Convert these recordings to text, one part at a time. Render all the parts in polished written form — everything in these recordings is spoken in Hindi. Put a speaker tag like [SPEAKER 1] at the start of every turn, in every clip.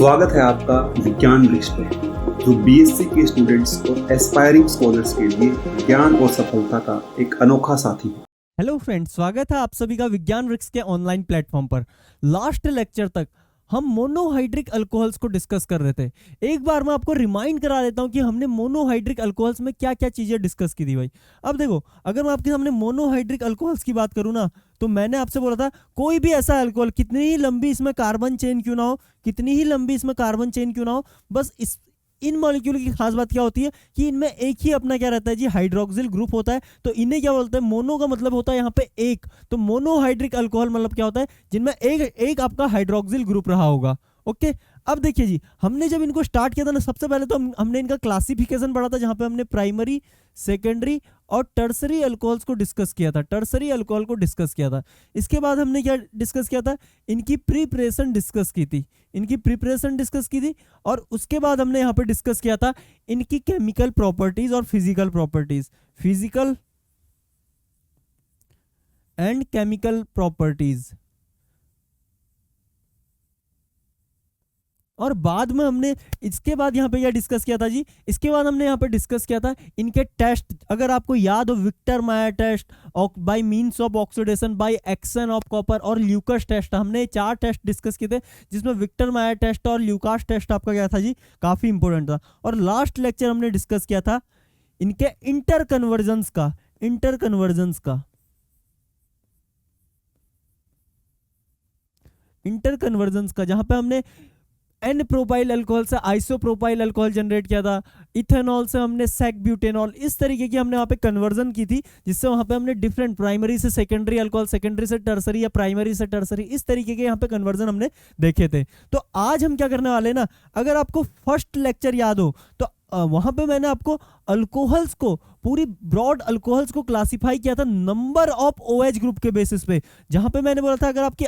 [SPEAKER 1] स्वागत है आपका विज्ञान वृक्ष पर, जो बीएससी के स्टूडेंट्स और एस्पायरिंग स्कॉलर्स के लिए ज्ञान और सफलता का एक अनोखा साथी है।
[SPEAKER 2] हेलो फ्रेंड्स, स्वागत है आप सभी का विज्ञान वृक्ष के ऑनलाइन प्लेटफॉर्म पर। लास्ट लेक्चर तक हम मोनोहाइड्रिक अल्कोहल्स को डिस्कस कर रहे थे। एक बार मैं आपको रिमाइंड करा देता हूं कि हमने मोनोहाइड्रिक अल्कोहल्स में क्या क्या चीजें डिस्कस की थी भाई। अब देखो, अगर मैं आपके सामने मोनोहाइड्रिक अल्कोहल्स की बात करूं ना, तो मैंने आपसे बोला था कोई भी ऐसा अल्कोहल, कितनी ही लंबी इसमें कार्बन चेन क्यों ना हो, कितनी ही लंबी इसमें कार्बन चेन क्यों ना हो, बस इन मॉलिक्यूल की खास बात क्या होती है कि इनमें एक ही अपना क्या रहता है जी, हाइड्रोक्सिल ग्रुप होता है। तो इन्हें क्या बोलते हैं, मोनो का मतलब होता है यहाँ पे एक। तो मोनोहाइड्रिक अल्कोहल मतलब क्या होता है, जिनमें एक आपका हाइड्रोक्सिल ग्रुप रहा होगा। ओके, अब देखिए जी, हमने जब इनको स्टार्ट किया था ना, सबसे पहले तो हमने इनका क्लासिफिकेशन पढ़ा था, जहां पे हमने प्राइमरी, सेकेंडरी और टर्सरी अल्कोहल्स को डिस्कस किया था। टर्सरी अल्कोहल को डिस्कस किया था। इसके बाद हमने क्या डिस्कस किया था, इनकी प्रिपरेशन डिस्कस की थी। इनकी प्रिपरेशन डिस्कस की थी और उसके बाद हमने यहाँ पे डिस्कस किया था इनकी केमिकल प्रॉपर्टीज और physical properties, physical and chemical properties. और बाद में हमने इसके बाद यहाँ पे क्या डिस्कस किया था जी, इसके बाद हमने यहाँ पे डिस्कस किया था इनके टेस्ट। अगर आपको याद हो, Victor Meyer test, by means of oxidation, by action of copper और ल्यूकास टेस्ट। हमने 4 टेस्ट डिस्कस किए थे, जिसमें विक्टर मायर टेस्ट और ल्यूकास टेस्ट आपका क्या था जी, काफी इंपॉर्टेंट था। और लास्ट लेक्चर हमने डिस्कस किया था इनके इंटर कन्वर्जन का, जहां पे हमने एन प्रोपाइल अल्कोहल से आइसोप्रोपाइल अल्कोहल जनरेट किया था, इथेनॉल से हमने सेक ब्यूटेनॉल, इस तरीके की हमने वहां पे कन्वर्जन की थी, जिससे वहां पे हमने डिफरेंट प्राइमरी से सेकेंडरी अल्कोहल, सेकेंडरी से टर्सरी या प्राइमरी से टर्सरी, इस तरीके के यहाँ पे कन्वर्जन हमने देखे थे। तो आज हम क्या करने वाले ना, अगर आपको फर्स्ट लेक्चर याद हो तो वहां पे मैंने आपको अल्कोहल्स को, पूरी ब्रॉड अल्कोहल्स को क्लासिफाई किया था नंबर ऑफ ओएच ग्रुप के बेसिस पे। जहां पे मैंने बोला था अगर आपकी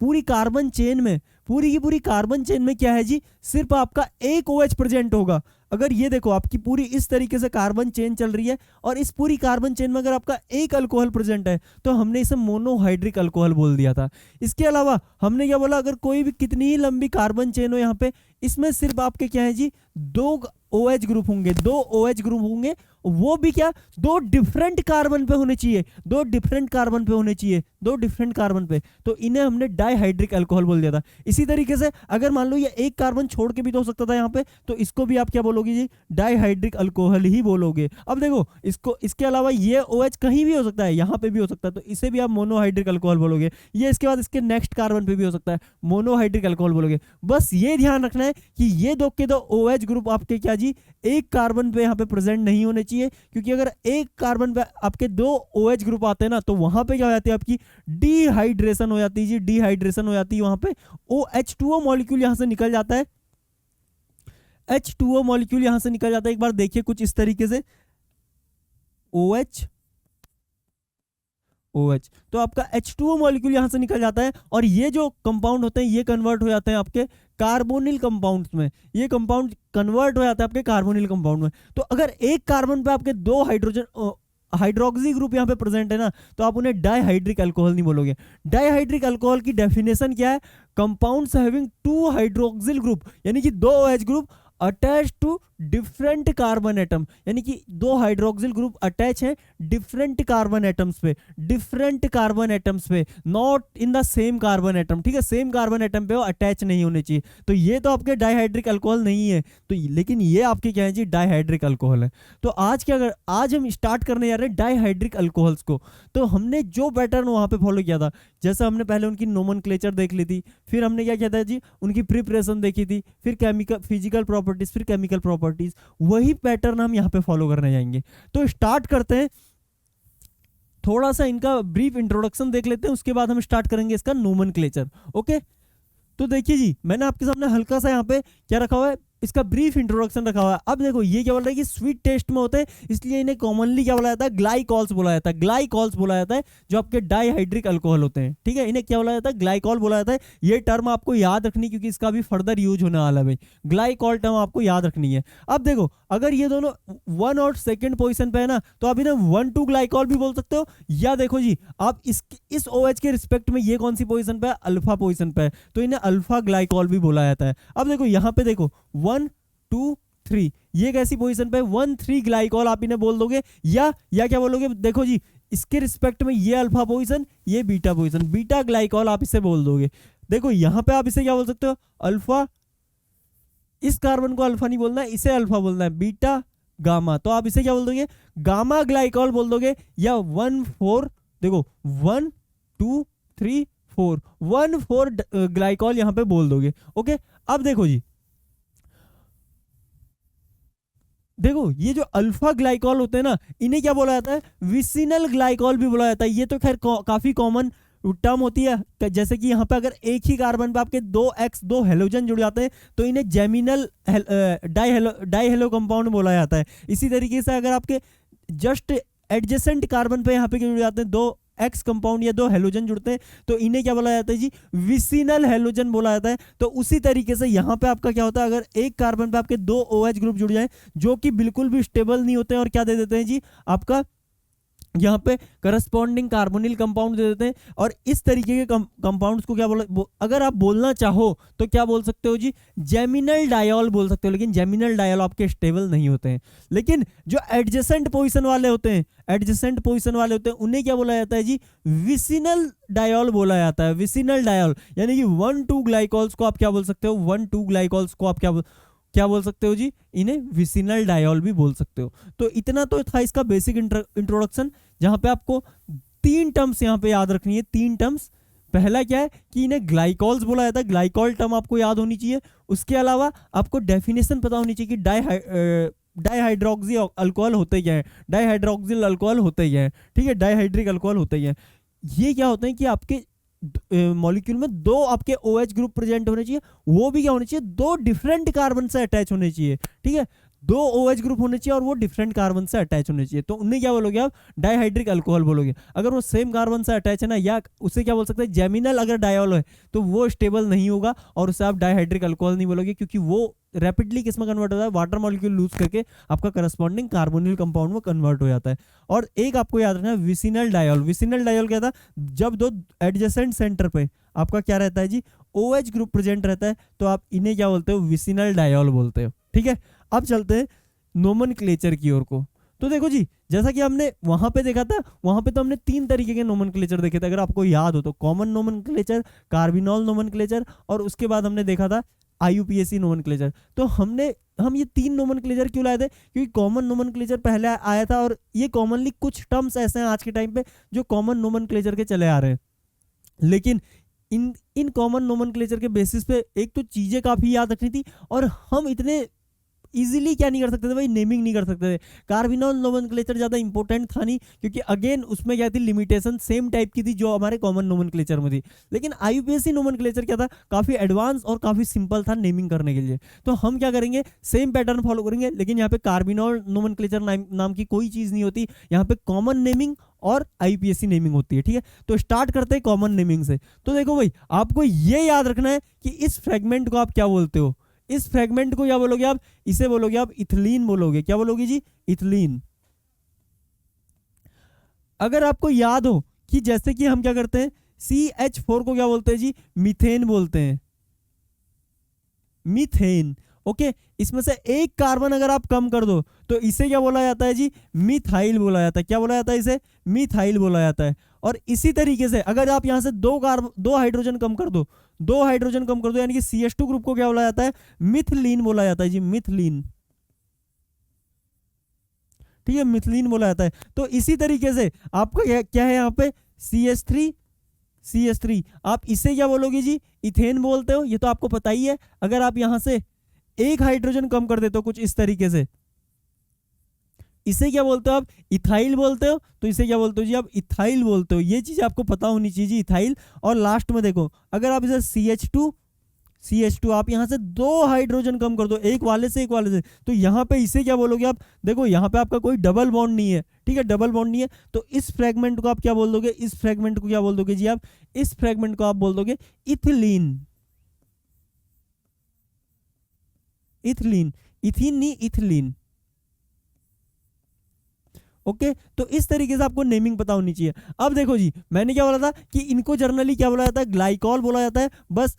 [SPEAKER 2] पूरी कार्बन चेन में, पूरी की पूरी कार्बन चेन में क्या है जी, सिर्फ आपका एक OH प्रेजेंट होगा। अगर ये देखो, आपकी पूरी इस तरीके से कार्बन चेन चल रही है और इस पूरी कार्बन चेन में अगर आपका एक अल्कोहल प्रेजेंट है, तो हमने इसे मोनोहाइड्रिक अल्कोहल बोल दिया था। इसके अलावा हमने क्या बोला, अगर कोई भी कितनी ही लंबी कार्बन चेन हो, यहाँ पे इसमें सिर्फ आपके क्या है जी, 2 OH ग्रुप होंगे, 2 OH ग्रुप होंगे, वो भी क्या, 2 डिफरेंट कार्बन पे होने चाहिए, 2 डिफरेंट कार्बन पे होने चाहिए, 2 डिफरेंट कार्बन पे। तो इन्हें हमने डाइहाइड्रिक अल्कोहल बोल दिया था। इसी तरीके से अगर मान लो ये एक कार्बन छोड़ के भी तो हो सकता था यहाँ पे, तो इसको भी आप क्या बोलोगे जी, डाइहाइड्रिक अल्कोहल ही बोलोगे। अब देखो, इसको, इसके अलावा ये OH कहीं भी हो सकता है, यहाँ पे भी हो सकता है, तो इसे भी आप मोनोहाइड्रिक अल्कोहल बोलोगे। ये इसके बाद इसके नेक्स्ट कार्बन पे भी हो सकता है, मोनोहाइड्रिक अल्कोहल बोलोगे। बस ये ध्यान रखना है कि ये 2 के 2 OH ग्रुप आपके क्या जी, एक कार्बन पे यहाँ पे प्रेजेंट नहीं होने चाहिए, क्योंकि अगर एक कार्बन पे आपके 2 OH ग्रुप आते हैं ना, तो वहां पे क्या हो जाती है, आपकी डिहाइड्रेशन हो जाती है जी, डिहाइड्रेशन हो जाती है। वहां पे OH2O मॉलिक्यूल यहां से निकल जाता है, H2O मॉलिक्यूल यहां से निकल जाता है। एक बार देखिए कुछ इस तरीके से, OH, तो आपका H2O मॉलिक्यूल यहां से निकल जाता है और ये जो कंपाउंड होते हैं ये कन्वर्ट हो जाते हैं आपके कार्बोनिल कंपाउंड्स में। ये कंपाउंड कन्वर्ट हो जाता है आपके कार्बोनिल कंपाउंड में। तो अगर एक कार्बन पे आपके 2 हाइड्रोक्सी ग्रुप यहाँ पे प्रेजेंट है ना, तो आप उन्हें डाइहाइड्रिक अल्कोहल नहीं बोलोगे। डाइहाइड्रिक अल्कोहल की डेफिनेशन क्या है, कंपाउंड्स हैविंग 2 हाइड्रोक्सिल ग्रुप, यानी कि 2 OH group attach to different carbon atom, यानी कि 2 हाइड्रोक्सिल ग्रुप अटैच हैं डिफरेंट कार्बन एटम्स पे, डिफरेंट कार्बन एटम्स पे, not in the same carbon atom. ठीक है, सेम कार्बन एटम पे वो अटैच नहीं होने चाहिए। तो ये तो आपके डाइहाइड्रिक अल्कोहल नहीं है, तो लेकिन ये आपके क्या है जी, डाइहाइड्रिक अल्कोहल है। तो आज हम स्टार्ट करने जा रहे हैं डाइहाइड्रिक अल्कोहल्स को। तो हमने जो पैटर्न वहां पे फॉलो किया था, जैसे हमने पहले उनकी नोमेनक्लेचर देख ली थी, फिर हमने क्या किया था जी, उनकी प्रिपरेशन देखी थी, फिर केमिकल, फिजिकल प्रॉपर्टीज, फिर केमिकल प्रॉपर्टीज, वही पैटर्न हम यहां पे फॉलो करने जाएंगे। तो स्टार्ट करते हैं, थोड़ा सा इनका ब्रीफ इंट्रोडक्शन देख लेते हैं, उसके बाद हम स्टार्ट करेंगे इसका नोमेनक्लेचर। ओके, तो देखिए जी, मैंने आपके सामने हल्का सा यहाँ पे क्या रखा हुआ है, इसका ब्रीफ इंट्रोडक्शन रखा हुआ है। अब देखो ये क्या बोल रहा है कि स्वीट टेस्ट में होते हैं, इसलिए इन्हें कॉमनली क्या बोला जाता है, ग्लाइकॉल्स बोला जाता है। ग्लाइकॉल्स बोला जाता है जो आपके डाइहाइड्रिक अल्कोहल होते हैं, ठीक है, इन्हें क्या बोला जाता है, ग्लाइकॉल बोला जाता है। ये टर्म आपको याद रखनी, क्योंकि इसका भी फर्दर यूज होने वाला है भाई, ग्लाइकॉल टर्म आपको याद रखनी है। अब देखो अगर ये दोनों 1 और 2nd पोजीशन पे है ना, तो आप इन्हें 1,2 ग्लाइकॉल भी बोल सकते हो, या देखो जी आप इस OH के रिस्पेक्ट में ये कौन सी पोजीशन पे है, अल्फा पोजीशन पे है, तो इन्हें अल्फा ग्लाइकॉल भी बोला जाता है। अब देखो यहाँ पे देखो 1 2 3, ये कैसी पोजीशन पे 1 3 ग्लाइकॉल आप इन्हें बोल दोगे, या क्या बोलोगे, देखो जी इसके रिस्पेक्ट में ये अल्फा पोजीशन, ये बीटा पोजीशन, बीटा ग्लाइकॉल आप इसे बोल दोगे। देखो यहाँ पे आप इसे क्या बोल सकते हो, अल्फा, इस कार्बन को अल्फा नहीं बोलना है, इसे अल्फा बोलना है, बीटा गामा, तो आप इसे क्या बोल दोगे, गामा ग्लाइकॉल बोल दोगे, या 1 4, देखो 1 2 3 4, 1 4 ग्लाइकॉल यहां पे बोल दोगे। ओके, अब देखो जी, देखो ये जो अल्फा ग्लाइकॉल होते हैं ना, इन्हें क्या बोला जाता है, विसिनल ग्लाइकॉल भी बोला जाता है। ये तो खैर काफी कॉमन टर्म होती है, जैसे कि यहाँ पे अगर एक ही कार्बन पे आपके 2 हेलोजन जुड़ जाते हैं तो इन्हें जेमिनल डाइहेलो कंपाउंड बोला जाता है। इसी तरीके से अगर आपके जस्ट एडजेसेंट कार्बन पे यहाँ पे जुड़ जाते हैं 2 एक्स कंपाउंड या 2 हेलोजन जुड़ते हैं, तो इन्हें क्या बोला जाता है जी, विसिनल हेलोजन बोला जाता है। तो उसी तरीके से यहाँ पे आपका क्या होता है, अगर एक कार्बन पे आपके 2 OH ग्रुप जुड़ जाए जो कि बिल्कुल भी स्टेबल नहीं होते हैं, और क्या दे देते हैं जी, आपका यहाँ पे करस्पॉन्डिंग कार्बोनिल कंपाउंड दे देते हैं। और इस तरीके के कंपाउंड्स को क्या अगर आप बोलना चाहो तो क्या बोल सकते हो जी, जेमिनल डायोल बोल सकते हो, लेकिन जेमिनल डायोल आपके स्टेबल नहीं होते हैं। लेकिन जो एडजेसेंट पोजीशन वाले होते हैं, उन्हें क्या बोला जाता है जी, विसिनल डायोल बोला जाता है, विसिनल डायोल। यानी कि 1 2 ग्लाइकॉल्स को आप क्या बोल सकते हो, 1 2 ग्लाइकॉल्स को आप क्या बोल सकते हो जी, इन्हें विसिनल डायोल भी बोल सकते हो। तो इतना तो था इसका बेसिक इंट्रोडक्शन, जहां पे आपको 3 टर्म्स यहाँ पे याद रखनी है, 3 टर्म्स। पहला क्या है कि इन्हें ग्लाइकॉल्स बोला जाता है, ग्लाइकॉल टर्म आपको याद होनी चाहिए। उसके अलावा आपको डेफिनेशन पता होनी चाहिए कि डाइहाइड्रोक्सी अल्कोहल होते क्या है, डाइहाइड्रोक्सिल अल्कोहल होते क्या है, ठीक है, डाइहाइड्रिक अल्कोहल होते क्या है। ये क्या होते हैं कि आपके मॉलिक्यूल में 2 आपके OH ग्रुप प्रेजेंट होने चाहिए, वो भी क्या होने चाहिए, 2 डिफरेंट कार्बन से अटैच होने चाहिए, ठीक है, 2 OH ग्रुप होने चाहिए और वो डिफरेंट कार्बन से अटैच होने चाहिए। तो उन्हें क्या बोलोगे आप, डाइहाइड्रिक अल्कोहल बोलोगे। अगर वो सेम कार्बन से अटैच है ना, या उसे क्या बोल सकते हैं, जेमिनल अगर डायोल है तो वो स्टेबल नहीं होगा, और उसे आप डाइहाइड्रिक अल्कोहल नहीं बोलोगे, क्योंकि वो रैपिडली किस में कन्वर्ट होता है, वाटर मॉलिक्यूल लूज करके आपका करस्पॉन्डिंग कार्बोनिल कंपाउंड में कन्वर्ट हो जाता है। और एक आपको याद रखना है, विसिनल डायोल। विसिनल डायोल क्या था, जब 2 एडजेसेंट सेंटर पे आपका क्या रहता है जी, OH ग्रुप प्रेजेंट रहता है, तो आप इन्हें क्या बोलते हो, विसिनल डायोल बोलते हो, ठीक है। अब चलते हैं नोमेनक्लेचर की ओर को। तो देखो जी, जैसा कि हमने वहां पे देखा था, वहां पे तो हमने 3 तरीके के नोमेनक्लेचर देखे थे, अगर आपको याद हो तो, कॉमन नोमेनक्लेचर, कार्बिनॉल नोमेनक्लेचर, और उसके बाद हमने देखा था IUPAC नोमेनक्लेचर। तो हम ये 3 नोमेनक्लेचर क्यों लाए थे, क्योंकि कॉमन नोमेनक्लेचर पहले आया था, और ये कॉमनली कुछ टर्म्स ऐसे हैं आज के टाइम पे जो कॉमन नोमेनक्लेचर के चले आ रहे हैं। लेकिन इन कॉमन नोमेनक्लेचर के बेसिस पे एक तो चीजें काफी याद रखनी थी, और हम इतने इजीली क्या नहीं कर सकते थे भाई, नेमिंग नहीं कर सकते थे। कार्बिनॉल नोमेनक्लेचर ज़्यादा इंपॉर्टेंट था नहीं, क्योंकि अगेन उसमें क्या थी, लिमिटेशन सेम टाइप की थी जो हमारे कॉमन नोमेनक्लेचर में थी। लेकिन IUPAC नोमेनक्लेचर क्या था, काफ़ी एडवांस और काफ़ी सिंपल था नेमिंग करने के लिए। तो हम क्या करेंगे, सेम पैटर्न फॉलो करेंगे, लेकिन यहाँ पे कार्बिनॉल नोमेनक्लेचर नाम की कोई चीज़ नहीं होती, यहाँ पे कॉमन नेमिंग और IUPAC नेमिंग होती है, ठीक है। तो स्टार्ट करते हैं कॉमन नेमिंग से। तो देखो भाई, आपको ये याद रखना है कि इस फ्रेगमेंट को आप क्या बोलते हो, इस फ्रेगमेंट को क्या बोलोगे आप, इसे बोलोगे आप इथिलीन बोलोगे। क्या बोलोगे जी, इथिलीन। अगर आपको याद हो कि जैसे कि हम क्या करते हैं, CH4 को क्या बोलते हैं जी, मीथेन बोलते हैं, मीथेन। ओके, इसमें से एक कार्बन अगर आप कम कर दो तो इसे क्या बोला जाता है जी, मिथाइल बोला जाता है। क्या बोला जाता है, इसे मिथाइल बोला जाता है। और इसी तरीके से अगर आप यहां से 2 हाइड्रोजन कम कर दो, 2 हाइड्रोजन कम कर दो, यानी कि CH2 ग्रुप को क्या बोला जाता है, मिथलीन बोला जाता है जी, मिथलीन, ठीक है, मिथलीन बोला जाता है। तो इसी तरीके से आपका क्या है यहाँ पे, CH3, आप इसे क्या बोलोगे जी, इथेन बोलते हो, ये तो आपको पता ही है। अगर आप यहां से एक हाइड्रोजन कम कर देते हो कुछ इस तरीके से, इसे क्या बोलते हो आप, इथाइल बोलते हो। तो इसे क्या बोलते हो जी, आप इथाइल बोलते हो। ये चीज आपको पता होनी चाहिए जी, इथाइल। और लास्ट में देखो, अगर आप इसे CH2, आप यहाँ से 2 हाइड्रोजन कम कर दो, एक वाले से एक वाले से, तो यहाँ पे इसे क्या बोलोगे आप, देखो यहाँ पे आपका कोई डबल बॉन्ड नहीं है, ठीक है, डबल बॉन्ड नहीं है, तो इस फ्रेगमेंट को आप क्या बोल दोगे, इस फ्रेगमेंट को क्या बोल दोगे जी आप, इस फ्रेगमेंट को आप बोल दोगे इथिलीन, इथिलीन, इथीन नहीं इथिलीन। ओके, तो इस तरीके से आपको नेमिंग पता होनी चाहिए। अब देखो जी, मैंने क्या बोला था कि इनको जर्नली क्या बोला जाता है, ग्लाइकॉल बोला जाता है, बस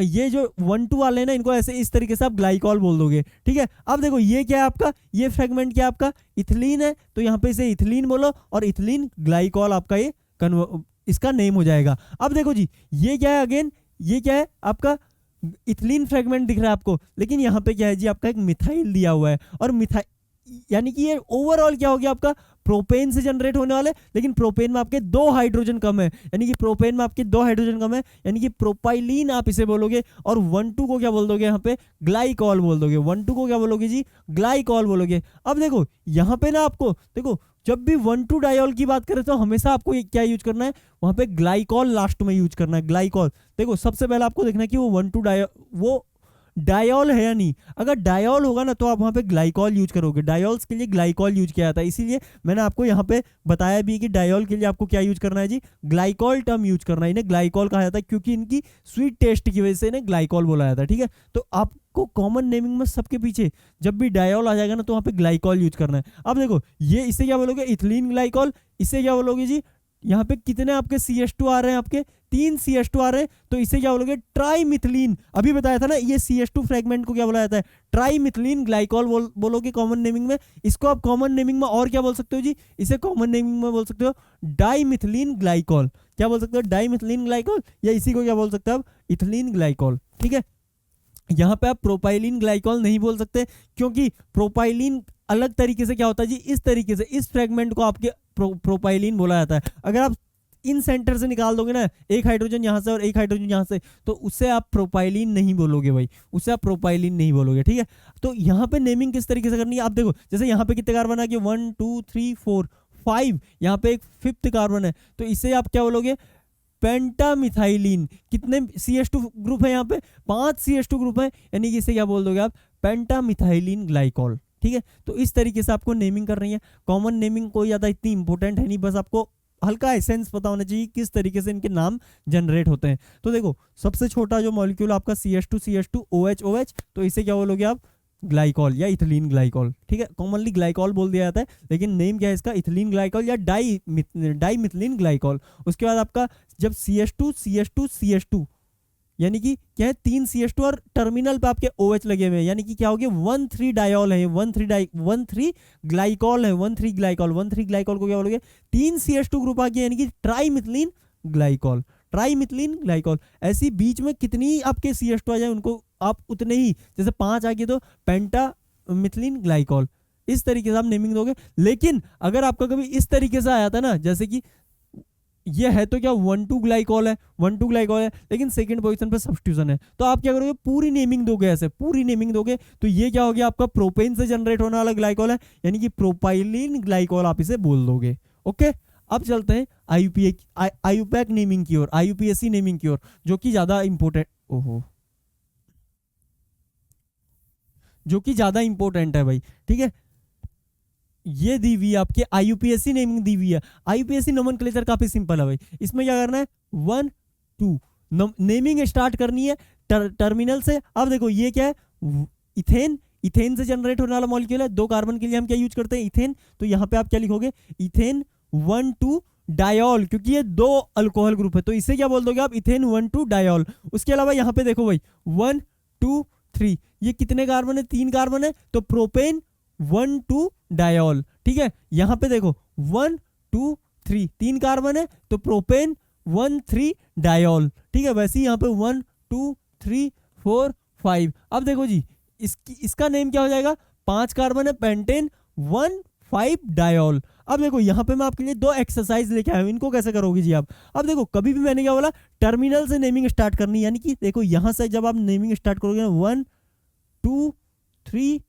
[SPEAKER 2] ये जो 1-2 वाले हैं ना, इनको ऐसे इस तरीके से आप ग्लाइकॉल बोल दोगे, ठीक है। अब देखो ये क्या है आपका, ये फ्रेगमेंट क्या है आपका, इथिलीन है, तो यहाँ पे इसे इथिलीन बोलो, और इथिलीन ग्लाइकॉल आपका ये इसका नेम हो जाएगा। अब देखो जी, ये क्या है अगेन, ये क्या है आपका इथिलीन फ्रेगमेंट दिख रहा है आपको, लेकिन यहाँ पे क्या है जी, आपका एक मिथाइल दिया हुआ है, और मिथाइल यानी कि ये ओवरऑल क्या हो गया आपका, प्रोपेन से जनरेट होने वाले, लेकिन प्रोपेन में आपके 2 हाइड्रोजन कम है, यानी कि प्रोपेन में आपके 2 हाइड्रोजन कम है, यानी कि प्रोपाइलीन आप इसे बोलोगे, और 1-2 को क्या बोल दोगे, यहाँ पे ग्लाइकॉल बोल दोगे, 1-2 को क्या बोलोगे जी, ग्लाइकॉल बोलोगे। अब देखो यहाँ पे ना आपको देखो, जब भी 1-2 डायोल की बात करें तो हमेशा आपको क्या यूज करना है, वहां पे ग्लाइकॉल लास्ट में यूज करना है, ग्लाइकॉल। देखो सबसे पहले आपको देखना है कि वो 1-2 डायोल वो डायोल है या नहीं, अगर डायोल होगा ना तो आप वहां पे ग्लाइकॉल यूज करोगे, डायोल्स के लिए ग्लाइकॉल यूज किया जाता है, इसीलिए मैंने आपको यहाँ पे बताया भी कि डायोल के लिए आपको क्या यूज करना है जी, ग्लाइकॉल टर्म यूज करना है, इन्हें ग्लाइकॉल कहा जाता है, क्योंकि इनकी स्वीट टेस्ट की वजह से इन्हें ग्लाइकॉल बोला जाता है, ठीक है। तो आपको कॉमन नेमिंग में सबके पीछे जब भी डायोल आ जाएगा ना तो वहां पे ग्लाइकॉल यूज करना है। अब देखो ये इसे क्या बोलोगे, इथिलीन ग्लाइकॉल, इसे क्या बोलोगे जी, यहाँ पे कितने आपके CH2 आ रहे हैं, आपके 3 CH2 आ रहे हैं, तो इसे क्या बोलोगे, ट्राईमिथिलीन। अभी बताया था ना, ये CH2 फ्रेगमेंट को क्या बोला जाता है, ट्राईमिथिलीन ग्लाइकॉल बोलोगे कॉमन नेमिंग में। इसको आप कॉमन नेमिंग में और क्या बोल सकते हो जी, इसे कॉमन नेमिंग में बोल सकते हो डाईमिथिलीन ग्लाइकॉल, क्या बोल सकते हो, डाईमिथिलीन ग्लाइकॉल, या इसी को क्या बोल सकते हो आप, इथिलीन ग्लाइकॉल, ठीक है। यहाँ पे आप प्रोपाइलिन ग्लाइकॉल नहीं बोल सकते, क्योंकि प्रोपाइलिन अलग तरीके से क्या होता है जी, इस तरीके से इस फ्रेगमेंट को आपके प्रोपाइलिन बोला जाता है। अगर आप इन सेंटर से निकाल दोगे ना, एक हाइड्रोजन यहाँ से और एक हाइड्रोजन यहाँ से, तो उससे आप प्रोपाइलिन नहीं बोलोगे भाई, उससे आप प्रोपाइलिन नहीं बोलोगे, ठीक है। तो यहाँ पे नेमिंग किस तरीके से करनी है, आप देखो जैसे यहाँ पे कितने कार्बन है कि 1 2 3 4 5, यहाँ पे एक 5th कार्बन है, तो इसे आप क्या बोलोगे, पेंटामिथाइलिन। कितने CH2 ग्रुप है, यहाँ पे 5 CH2 ग्रुप है, यानी कि इसे क्या बोल दोगे आप, पेंटामिथाइलिन ग्लाइकॉल, ठीक है। तो इस तरीके से आपको नेमिंग कर रही है। कॉमन नेमिंग कोई ज़्यादा इतनी इंपॉर्टेंट है नहीं, बस आपको हल्का एसेंस पता होना चाहिए किस तरीके से इनके नाम जनरेट होते हैं। तो देखो सबसे छोटा जो मॉलिक्यूल आपका CH2 OH, तो इसे क्या बोलोगे आप, ग्लाइकॉल या इथिलीन ग्लाइकॉल, ठीक है। कॉमनली ग्लाइकॉल बोल दिया जाता है, लेकिन नेम क्या है इसका, इथिलीन ग्लाइकॉल या डाईमिथिलीन ग्लाइकॉल। उसके बाद आपका जब CH2 यानी कि क्या है, 3 CH2 और टर्मिनल पे आपके OH लगे हुए हैं, यानी कि क्या हो गया, 1,3 डायोल है, 1,3 ग्लाइकॉल है, 1,3 ग्लाइकॉल को क्या बोलोगे, 3 CH2 ग्रुप आ गया, यानी कि ट्राईमिथिलीन ग्लाइकॉल। ऐसी बीच में कितनी आपके CH2 आ जाए उनको आप उतने ही, जैसे 5 आ गए तो पेंटामिथिलीन ग्लाइकॉल, इस तरीके से आप नेमिंग दोगे। लेकिन अगर आपका कभी इस तरीके से आया था ना, जैसे कि ये है तो क्या 1,2 ग्लाइकॉल है, लेकिन सेकंड पोजीशन पे सब्स्टिट्यूशन है, तो आप क्या करोगे, पूरी नेमिंग दोगे, ऐसे पूरी नेमिंग दोगे, तो ये क्या हो गया आपका, प्रोपेन से जनरेट होने वाला ग्लाइकॉल है, यानी कि प्रोपाइलिन ग्लाइकॉल आप इसे बोल दोगे। ओके, अब चलते हैं IUPAC नेमिंग की ओर, IUPAC नेमिंग की ओर, जो कि ज्यादा इंपॉर्टेंट है भाई, ठीक है। ये दी हुई है आपके IUPAC नेमिंग दी हुई है। IUPAC नोमेनक्लेचर काफी सिंपल है भाई, इसमें क्या करना है, 1 2 नेमिंग स्टार्ट करनी है टर्मिनल से। अब देखो ये क्या है, इथेन से जनरेट होने वाला मॉलिक्यूल है, 2 कार्बन के लिए हम क्या यूज करते हैं, इथेन, तो यहाँ पे आप क्या लिखोगे, इथेन 1,2 डायोल, क्योंकि ये 2 अल्कोहल ग्रुप है, तो इसे क्या बोल दोगे आप, इथेन 1,2 डायोल। उसके अलावा यहाँ पे देखो भाई 1 2 3, ये कितने कार्बन है, 3 कार्बन है, तो प्रोपेन 1,2 डायोल, ठीक है। यहाँ पे देखो 1 2 3, 3 कार्बन है, तो प्रोपेन 1,3 डायोल, ठीक है। वैसे ही यहाँ पे 1 2 3 4 5। अब देखो जी इसका नेम क्या हो जाएगा, 5 कार्बन है, पेंटेन 1,5 डायोल। अब देखो यहाँ पे मैं आपके लिए 2 एक्सरसाइज लेके आया हूँ, इनको कैसे करोगे जी आप। अब देखो कभी भी मैंने क्या बोला, टर्मिनल से नेमिंग स्टार्ट करनी, यानी कि देखो यहाँ से जब आप नेमिंग स्टार्ट करोगे 1 2 3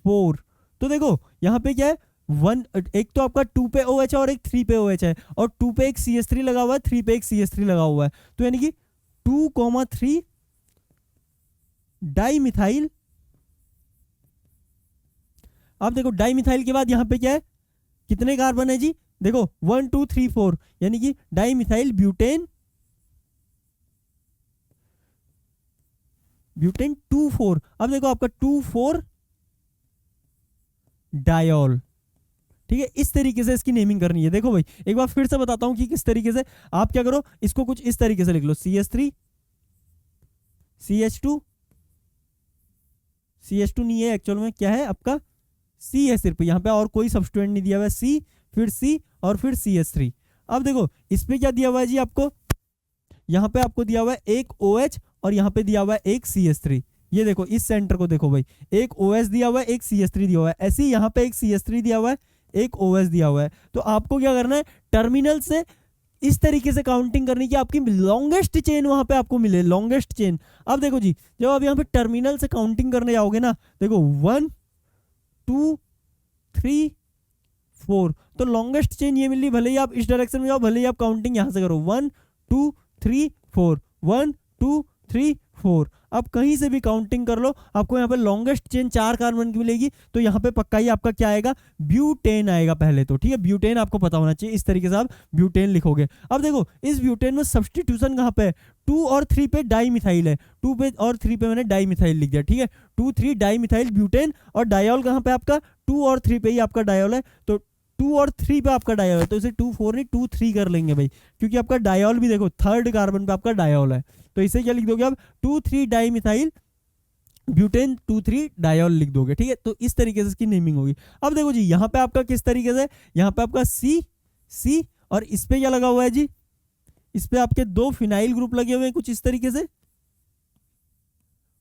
[SPEAKER 2] 4, तो देखो यहाँ पे क्या है, 1 एक तो आपका 2 पे OH है और एक 3 पे OH है, और 2 पे एक CH3 लगा हुआ है, 3 पे एक CH3 लगा हुआ है, तो यानी कि 2, 3 डाई मिथाइल। अब देखो डाई मिथाइल के बाद यहां पे क्या है, कितने कार्बन है जी, देखो 1 2 3 4, यानी कि डाई मिथाइल ब्यूटेन, ब्यूटेन 2 4। अब देखो आपका 2 4 डायोल। ठीक है, इस तरीके से इसकी नेमिंग करनी है। देखो भाई एक बार फिर से बताता हूं कि किस तरीके से आप क्या करो, इसको कुछ इस तरीके से लिख लो, CH3 CH2, CH2 नहीं है एक्चुअल में, क्या है आपका C है सिर्फ, यहां पे और कोई सब्स्टिट्यूएंट नहीं दिया हुआ है, C फिर C और फिर CH3। अब देखो इस पे क्या दिया हुआ है जी आपको, यहां पे आपको दिया हुआ है एक OH और यहां पे दिया हुआ है एक CH3। ये देखो इस सेंटर को देखो भाई, एक OH दिया हुआ है, एक CH3 दिया हुआ है, ऐसे ही यहां पे एक CH3 दिया हुआ है, एक OH दिया हुआ है। तो आपको क्या करना है, टर्मिनल से इस तरीके से काउंटिंग करनी कि आपकी लॉन्गेस्ट चेन वहां पे आपको मिले, लॉन्गेस्ट चेन। अब देखो जी, जब आप यहाँ पे टर्मिनल से काउंटिंग करने जाओगे ना, देखो 1 2 3 4, तो लॉन्गेस्ट चेन ये मिली, भले ही आप इस डायरेक्शन में जाओ, भले ही आप काउंटिंग यहां से करो 1 2 3 4 1 2 3 4, अब कहीं से भी काउंटिंग कर लो, आपको यहाँ पे लॉन्गेस्ट चेन 4 कार्बन की मिलेगी। तो यहाँ पे पक्का ही आपका क्या आएगा, ब्यूटेन आएगा पहले तो। ठीक है, ब्यूटेन आपको पता होना चाहिए, इस तरीके से आप ब्यूटेन लिखोगे। अब देखो इस ब्यूटेन में सब्स्टिट्यूशन कहाँ पे है, 2 और 3 पे डाई मिथाइल है, 2 पे और 3 पे मैंने डाई मिथाइल लिख दिया। ठीक है, 2 3 डाई मिथाइल ब्यूटेन, और डायोल कहाँ पे आपका 2 और 3 पे ही आपका डायोल है, तो 2 और 3 पे आपका डायोल है, तो इसे 2 4 नहीं 2 3 कर लेंगे भाई, क्योंकि आपका डायोल भी देखो 3rd कार्बन पे आपका डायोल है। तो इसे क्या लिख दोगे आप, 2 3 डाई मिथाइल ब्यूटेन 2 3 डायोल लिख दोगे। ठीक है, तो इस तरीके से इसकी नेमिंग होगी। अब देखो जी यहाँ पे आपका किस तरीके से, यहाँ पे आपका C और इस पे क्या लगा हुआ है जी, इस पे आपके 2 फिनाइल ग्रुप लगे हुए हैं कुछ इस तरीके से,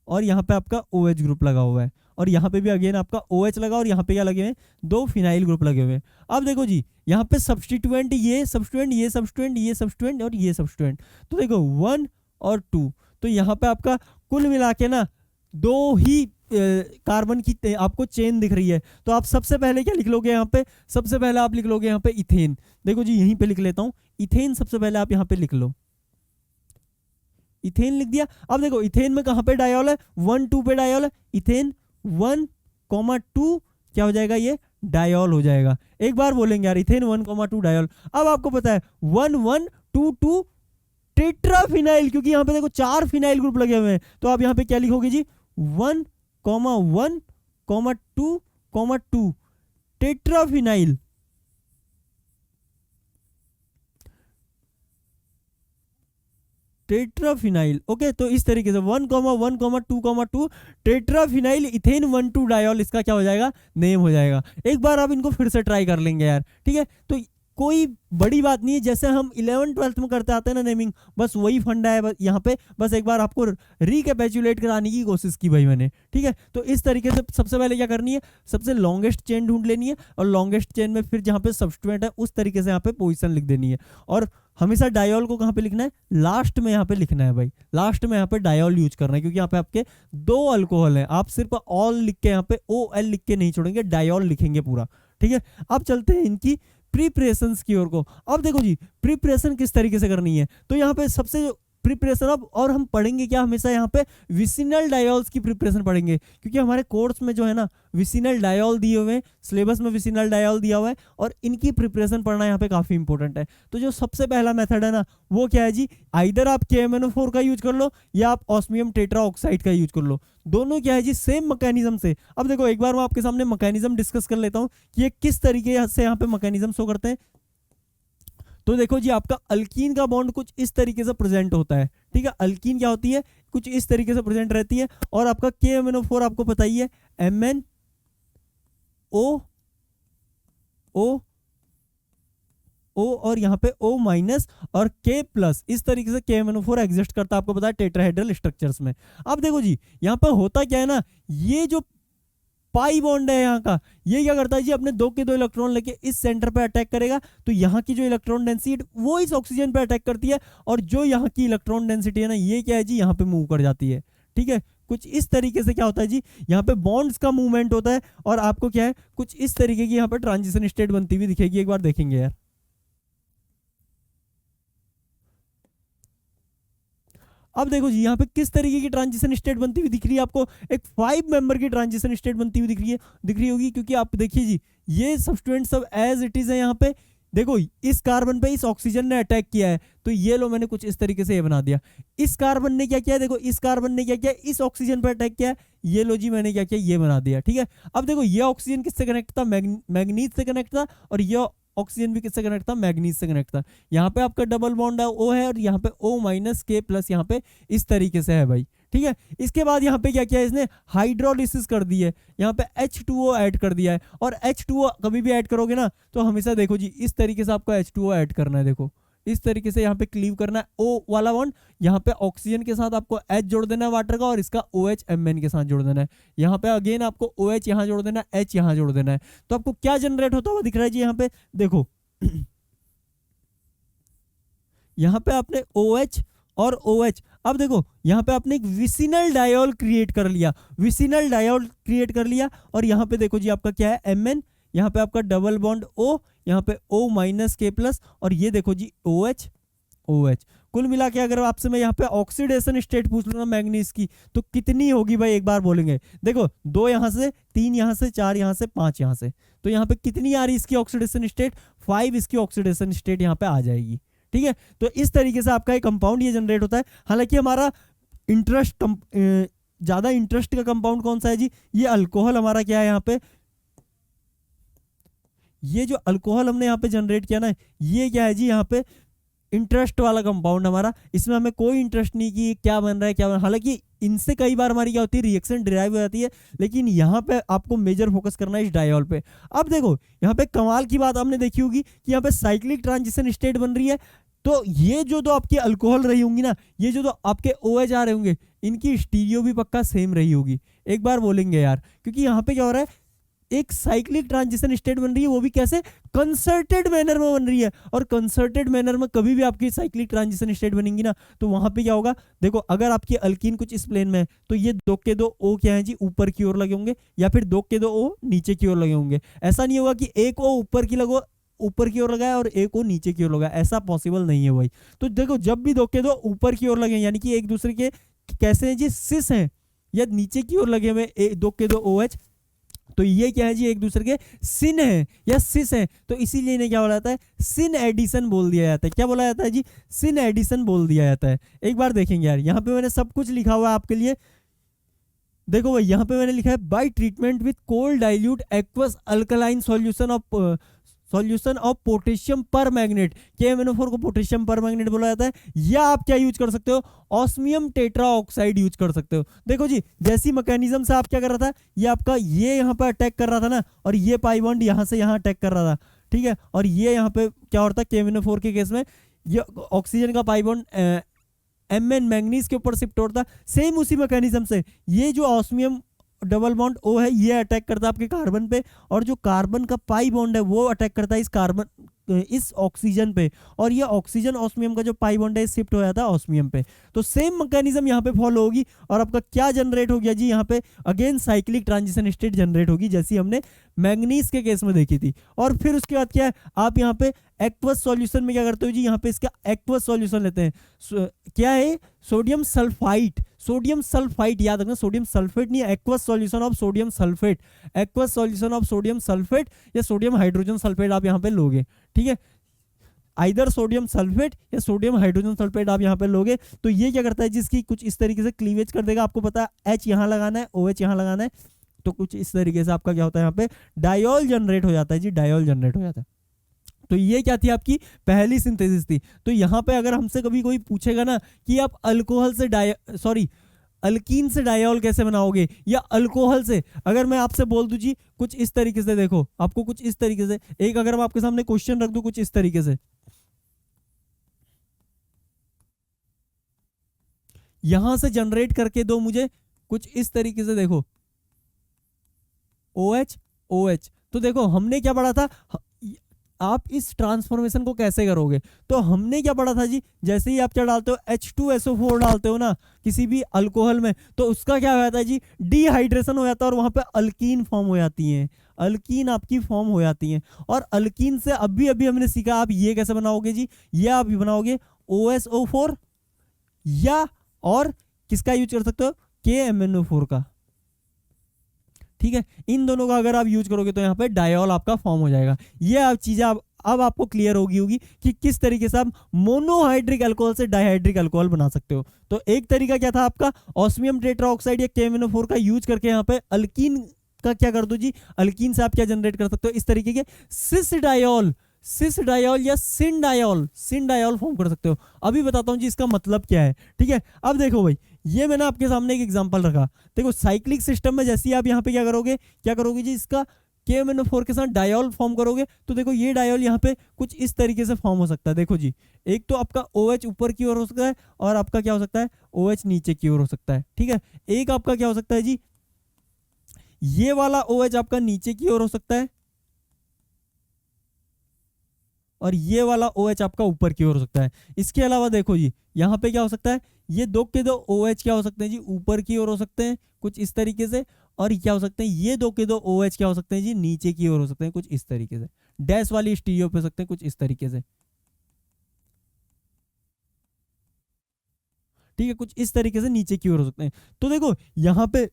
[SPEAKER 2] और यहाँ पे आपका OH ग्रुप लगा हुआ है, और यहाँ पे भी अगेन आपका OH लगा, और यहाँ पे क्या लगे हुए हैं, 2 फिनाइल ग्रुप लगे हुए हैं। अब देखो जी यहाँ पे सब्स्टिट्यूएंट, ये सब्स्टिट्यूएंट, ये सब्स्टिट्यूएंट, ये सब्स्टिट्यूएंट और ये सब्स्टिट्यूएंट, तो देखो 1 और 2, तो यहाँ पे आपका कुल मिला के ना 2 ही कार्बन की आपको चेन दिख रही है। तो आप सबसे पहले क्या लिख लोगे, यहाँ पे सबसे पहले आप लिख लोगे यहाँ पे इथेन। देखो जी यहीं पे लिख लेता हूँ, इथेन सबसे पहले आप यहाँ पे लिख लो, इथेन लिख दिया। अब देखो इथेन में कहां पे डायोल है, 1 2 पे डायोल है, इथेन 1 2 क्या हो जाएगा, ये डायोल हो जाएगा। एक बार बोलेंगे यार, इथेन 1 2 डायोल। अब आपको पता है 1 1 2 2 टेट्राफिनाइल, क्योंकि यहाँ पे देखो 4 फिनाइल ग्रुप लगे हुए हैं, तो आप यहाँ पे क्या लिखोगे जी, 1 1 2 2 टेट्राफिनाइल। टेट्राफिनाइल। ओके, तो इस तरीके से 1 1 2 2 टेट्राफिनाइल इथेन 1 2 डायोल इसका क्या हो जाएगा, नेम हो जाएगा। एक बार आप इनको फिर से ट्राई कर लेंगे यार। ठीक है, तो कोई बड़ी बात नहीं है, जैसे हम 11 12th में करते आते हैं ना नेमिंग, बस वही फंडा है यहाँ पे, बस एक बार आपको रिकैपिचुलेट कराने की कोशिश की भाई मैंने। ठीक है, तो इस तरीके से सबसे पहले क्या करनी है, सबसे लॉन्गेस्ट चेन ढूंढ लेनी है, और लॉन्गेस्ट चेन में फिर जहाँ पे सब्स्टिट्यूएंट है उस तरीके से यहाँ पे पोजीशन लिख देनी है। और हमेशा डायोल को कहाँ पे लिखना है, लास्ट में यहाँ पे लिखना है भाई, लास्ट में यहाँ पे डायोल यूज करना है, क्योंकि यहाँ पे आपके 2 अल्कोहल है। आप सिर्फ ऑल लिख के यहाँ पे OL लिख के नहीं छोड़ेंगे, डायोल लिखेंगे पूरा। ठीक है, अब चलते हैं इनकी प्रिपरेशंस की ओर को। अब देखो जी प्रिपरेशन किस तरीके से करनी है, तो यहाँ पे सबसे प्रिपरेशन अब, और हम पढ़ेंगे क्या, हमेशा यहाँ पे विसिनल डायोल्स की प्रिपरेशन पढ़ेंगे, क्योंकि हमारे कोर्स में जो है ना विसिनल डायोल दिए हुए हैं, सिलेबस में विसिनल डायोल दिया हुआ है, और इनकी प्रिपरेशन पढ़ना यहाँ पे काफी इंपॉर्टेंट है। तो जो सबसे पहला मेथड है ना वो क्या है जी, आइदर आप KMnO4 का यूज कर लो या आप ऑस्मियम टेट्राऑक्साइड का यूज कर लो, दोनों क्या है जी सेम मैकेनिज्म से। अब देखो एक बार मैं आपके सामने मैकेनिज्म डिस्कस कर लेता हूँ कि ये किस तरीके से यहाँ पे मैकेनिज्म शो करते हैं। तो देखो जी आपका अल्कीन का बॉन्ड कुछ इस तरीके से प्रेजेंट होता है। ठीक है, अल्कीन क्या होती है, कुछ इस तरीके से प्रेजेंट रहती है, और आपका KMnO4 आपको पता ही है, MnO और यहाँ पे O- और K+, इस तरीके से KMnO4 एग्जिस्ट करता है, आपको पता है टेट्राहेड्रल स्ट्रक्चर्स में। अब देखो जी यहाँ पे होता क्या है ना, ये जो पाई बॉन्ड है यहाँ का, ये क्या करता है जी, अपने 2 के 2 इलेक्ट्रॉन लेके इस सेंटर पे अटैक करेगा, तो यहाँ की जो इलेक्ट्रॉन डेंसिटी वो इस ऑक्सीजन पे अटैक करती है, और जो यहाँ की इलेक्ट्रॉन डेंसिटी है ना ये क्या है जी, यहाँ पे मूव कर जाती है। ठीक है, कुछ इस तरीके से क्या होता है जी, यहाँ पे बॉन्ड्स का मूवमेंट होता है, और आपको क्या है कुछ इस तरीके की यहाँ पे ट्रांजिशन स्टेट बनती हुई दिखेगी। एक बार देखेंगे यार, अब देखो जी यहाँ पे किस तरीके की ट्रांजिशन स्टेट बनती हुई दिख रही है आपको, एक 5 मेंबर की ट्रांजिशन स्टेट बनती हुई दिख रही होगी, क्योंकि आप देखिए जी ये सब स्टूडेंट सब एज इट इज है। यहाँ पे देखो इस कार्बन पे इस ऑक्सीजन ने अटैक किया है, तो ये लो मैंने कुछ इस तरीके से ये बना दिया। इस कार्बन ने क्या किया, देखो इस कार्बन ने क्या किया, इस ऑक्सीजन पर अटैक किया है, ये लो जी मैंने क्या किया, ये बना दिया। ठीक है, अब देखो ये ऑक्सीजन किससे कनेक्ट था, मैग्नीज से कनेक्ट था, और ये ऑक्सीजन भी किससे कनेक्ट था, मैग्नीज से कनेक्ट था। यहाँ पे आपका डबल बॉन्ड है O है, और यहाँ पे O माइनस K प्लस यहाँ पे इस तरीके से है भाई। ठीक है, इसके बाद यहाँ पे क्या किया इसने, हाइड्रोलिसिस कर दी है, यहाँ पे H2O ऐड कर दिया है। और H2O कभी भी ऐड करोगे ना तो हमेशा देखो जी इस तरीके से आपको H2O ऐड करना है। देखो इस तरीके से यहाँ पे क्लीव करना है O वाला बॉन्ड, यहाँ पे ऑक्सीजन के साथ आपको H जोड़ देना है वाटर का, और इसका OH Mn के साथ जोड़ देना है। यहाँ पे अगेन आपको OH यहाँ जोड़ देना है, H यहाँ जोड़ देना है। तो आपको क्या जनरेट होता हुआ दिख रहा है जी, यहाँ पे देखो यहाँ पे आपने OH और OH, अब देखो यहाँ पे आपने एक विसिनल डायोल क्रिएट कर लिया, विसिनल डायोल क्रिएट कर लिया। और यहाँ पे देखो जी आपका क्या है Mn, यहाँ पे आपका डबल बॉन्ड O, यहाँ पे O माइनस K प्लस, और ये देखो जी OH OH। कुल मिला के अगर आपसे मैं यहाँ पे ऑक्सीडेशन स्टेट पूछ लूँ ना मैग्नीज की, तो कितनी होगी भाई, एक बार बोलेंगे। देखो 2 यहाँ से, 3 यहाँ से, 4 यहाँ से, 5 यहाँ से, तो यहाँ पे कितनी आ रही इसकी ऑक्सीडेशन स्टेट, 5 इसकी ऑक्सीडेशन स्टेट यहाँ पे आ जाएगी। ठीक है, तो इस तरीके से आपका एक कंपाउंड ये जनरेट होता है। हालांकि हमारा इंटरेस्ट ज्यादा इंटरेस्ट का कंपाउंड कौन सा है जी, ये अल्कोहल हमारा क्या है यहाँ पे, ये जो अल्कोहल हमने यहाँ पे जनरेट किया ना, ये क्या है जी यहाँ पे इंटरेस्ट वाला कंपाउंड हमारा, इसमें हमें कोई इंटरेस्ट नहीं कि क्या बन रहा है क्या बन रहा है। हालांकि इनसे कई बार हमारी क्या होती है, रिएक्शन डिराइव हो जाती है, लेकिन यहाँ पे आपको मेजर फोकस करना है इस डायोल पे। अब देखो यहाँ पे कमाल की बात आपने देखी होगी कि यहाँ पे साइक्लिक ट्रांजिशन स्टेट बन रही है। तो ये जो दो आपकी अल्कोहल रही होंगी ना, ये जो दो आपके OH आ रहे होंगे, इनकी स्टीरियो भी पक्का सेम रही होगी। एक बार बोलेंगे यार, क्योंकि यहाँ पे क्या हो रहा है, एक साइक्लिक ट्रांजिशन स्टेट बन रही है, वो भी कैसे, कंसर्टेड मैनर में बन रही है। और कंसर्टेड मैनर में कभी भी आपकी साइक्लिक ट्रांजिशन स्टेट बनेंगी ना, तो वहां पे क्या होगा, देखो अगर आपकी अल्कीन कुछ इस प्लेन में है, तो ये 2 के 2 O क्या है जी, ऊपर की ओर लगे होंगे, या फिर 2 के 2 O नीचे की ओर लगे होंगे। ऐसा नहीं होगा कि एक O ऊपर की ओर लगाया और एक O नीचे की ओर लगाया, ऐसा पॉसिबल नहीं है भाई। तो देखो जब भी 2 के 2 ऊपर की ओर लगे, यानी कि एक दूसरे के कैसे हैं जी, सिस हैं, या नीचे की ओर लगे हुए 2 के 2 OH, तो ये क्या है जी, एक दूसरे के सिन है या सिस है। तो इसीलिए इन्हें क्या बोला जाता है, सिन एडिशन बोल दिया जाता है। क्या बोला जाता है जी, सिन एडिशन बोल दिया जाता है। एक बार देखेंगे यार, यहाँ पे मैंने सब कुछ लिखा हुआ है आपके लिए। देखो भाई यहाँ पे मैंने लिखा है, bye treatment with cold dilute aqueous alkaline solution of potassium पर मैग्नेट, KMnO4 को पोटेशियम पर मैग्नेट बोला जाता है। या आप क्या यूज कर सकते हो, ऑस्मियम टेट्रा ऑक्साइड यूज कर सकते हो। देखो जी जैसी मैकेनिज्म से आप क्या कर रहा था, ये आपका ये यहाँ पर अटैक कर रहा था ना, और ये पाई बॉन्ड यहाँ से यहाँ अटैक कर रहा था। ठीक है, और ये यहाँ पे क्या होता है, KMnO4 के केस में ये ऑक्सीजन का पाई बॉन्ड Mn मैग्नीज के ऊपर शिफ्ट होता है। सेम उसी मैकेनिज्म से ये जो ऑस्मियम डबल बॉन्ड O है, ये अटैक करता है आपके कार्बन पे, और जो कार्बन का पाई बॉन्ड है वो अटैक करता है इस ऑक्सीजन पे, और ये ऑक्सीजन ऑस्मियम का जो पाई बॉन्ड है शिफ्ट हो जाता है ऑस्मियम पे। तो सेम मैकेनिज्म यहाँ पे फॉलो होगी, और आपका क्या जनरेट हो गया जी, यहाँ पे again cyclic transition state generate होगी, जैसी हमने मैग्नीज के केस में देखी थी। और फिर उसके बाद क्या है, आप यहाँ पे एक्वस सॉल्यूशन में क्या करते हो जी, यहाँ पे इसका एक्वस सॉल्यूशन लेते हैं। क्या है, सोडियम सल्फाइड, सोडियम सल्फाइड याद रखना, सोडियम सल्फेट नहीं है, aqueous solution of sodium sulphate, aqueous solution of sodium sulphate या सोडियम हाइड्रोजन सल्फेट आप यहाँ पे लोगे। ठीक है, आइदर सोडियम सल्फेट या सोडियम हाइड्रोजन सल्फेट आप यहाँ पे लोगे। तो ये क्या करता है, जिसकी कुछ इस तरीके से क्लीवेज कर देगा, आपको पता है H यहाँ लगाना है, OH यहाँ लगाना है, तो कुछ इस तरीके से आपका क्या होता है, यहाँ पे डायोल जनरेट हो जाता है जी, डायोल जनरेट हो जाता है। तो ये क्या थी, आपकी पहली सिंथेसिस थी। तो यहाँ पे अगर हमसे कभी कोई पूछेगा ना कि आप अल्कोहल से अल्कीन से डायोल कैसे बनाओगे, या अल्कोहल से, अगर मैं आपसे बोल दूं जी कुछ इस तरीके से, देखो आपको कुछ इस तरीके से, एक अगर मैं आपके सामने क्वेश्चन रख दूं कुछ इस तरीके से, यहां से जनरेट करके दो मुझे कुछ इस तरीके से, देखो OH OH, तो देखो हमने क्या पढ़ा था, आप इस ट्रांसफॉर्मेशन को कैसे करोगे। तो हमने क्या पढ़ा था जी, जैसे ही आप क्या डालते हो, H2SO4 डालते हो ना किसी भी अल्कोहल में, तो उसका क्या हो जाता है जी, डिहाइड्रेशन हो जाता है, और वहां पे अल्कीन फॉर्म हो जाती है, अल्कीन आपकी फॉर्म हो जाती है। और अल्कीन से अभी अभी हमने सीखा, आप ये कैसे बनाओगे जी, ये आप बनाओगे OSO4 या और किसका यूज कर सकते हो, KMnO4 का। ठीक है, इन दोनों का अगर आप यूज करोगे तो यहाँ पे डायोल आपका फॉर्म हो जाएगा। ये आप चीजें अब आपको क्लियर होगी कि किस तरीके से आप मोनोहाइड्रिक अल्कोहल से डाइहाइड्रिक अल्कोहल बना सकते हो। तो एक तरीका क्या था आपका, ऑस्मियम टेट्राऑक्साइड या KMnO4 का यूज करके यहाँ पे अल्कीन का क्या कर दो जी, अल्कीन से आप क्या जनरेट कर सकते हो, इस तरीके के सिस डायोल या सिन डायोल फॉर्म कर सकते हो। अभी बताता हूं जी इसका मतलब क्या है। ठीक है, अब देखो भाई, ये मैंने आपके सामने एक एग्जांपल रखा। देखो साइक्लिक सिस्टम में जैसे आप यहाँ पे क्या करोगे जी, इसका KMnO4 के साथ डायोल फॉर्म करोगे तो देखो ये डायोल यहाँ पे कुछ इस तरीके से फॉर्म हो सकता है। देखो जी, एक तो आपका OH ऊपर की ओर हो सकता है और आपका क्या हो सकता है, OH नीचे की ओर हो सकता है। ठीक है, एक आपका क्या हो सकता है जी, ये वाला OH आपका नीचे की ओर हो सकता है और ये वाला OH आपका ऊपर की ओर हो सकता है। इसके अलावा देखो जी, यहाँ पे क्या हो सकता है, ये दो के दो OH क्या हो सकते हैं जी, ऊपर की ओर हो सकते हैं कुछ इस तरीके से, और क्या हो सकते हैं, ये दो के दो OH क्या हो सकते हैं जी, नीचे की ओर हो सकते हैं कुछ इस तरीके से, डैश वाली स्टीरियो पे हो सकते हैं कुछ इस तरीके से। ठीक है, कुछ इस तरीके से नीचे की ओर हो सकते हैं। तो देखो यहाँ पे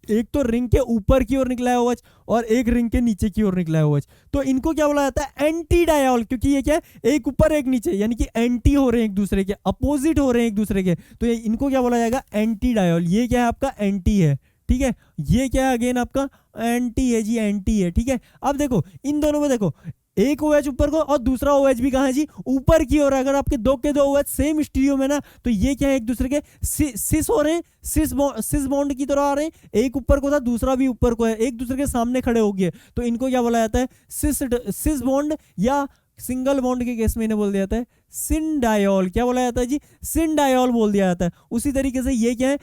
[SPEAKER 2] एक तो रिंग के ऊपर की ओर निकला है OH और एक रिंग के नीचे की ओर निकला है OH, तो इनको क्या बोला जाता है, एंटी डायोल, क्योंकि ये क्या है, एक ऊपर एक नीचे, यानी कि एंटी हो रहे हैं एक दूसरे के, अपोजिट हो रहे हैं एक दूसरे के, तो ये इनको क्या बोला जाएगा, एंटी डायोल। ये क्या है आपका, एंटी है। ठीक है, ये क्या है अगेन आपका एंटी है जी, एंटी है। ठीक है, अब देखो इन दोनों में देखो एक OH ऊपर को और दूसरा OH भी कहाँ है जी, ऊपर की ओर। अगर आपके दो के दो OH सेम स्टीरियो में ना, तो ये क्या है, एक दूसरे के सिस हो रहे हैं, सिस बॉन्ड की तरह आ रहे हैं, एक ऊपर को था दूसरा भी ऊपर को है, एक दूसरे के सामने खड़े हो गए, तो इनको क्या बोला जाता है, सिस बॉन्ड, या सिंगल बॉन्ड के केस में इन्हें बोल दिया जाता है सिन डायोल। क्या बोला जाता है जी, सिन डायोल बोल दिया जाता है। उसी तरीके से ये क्या है,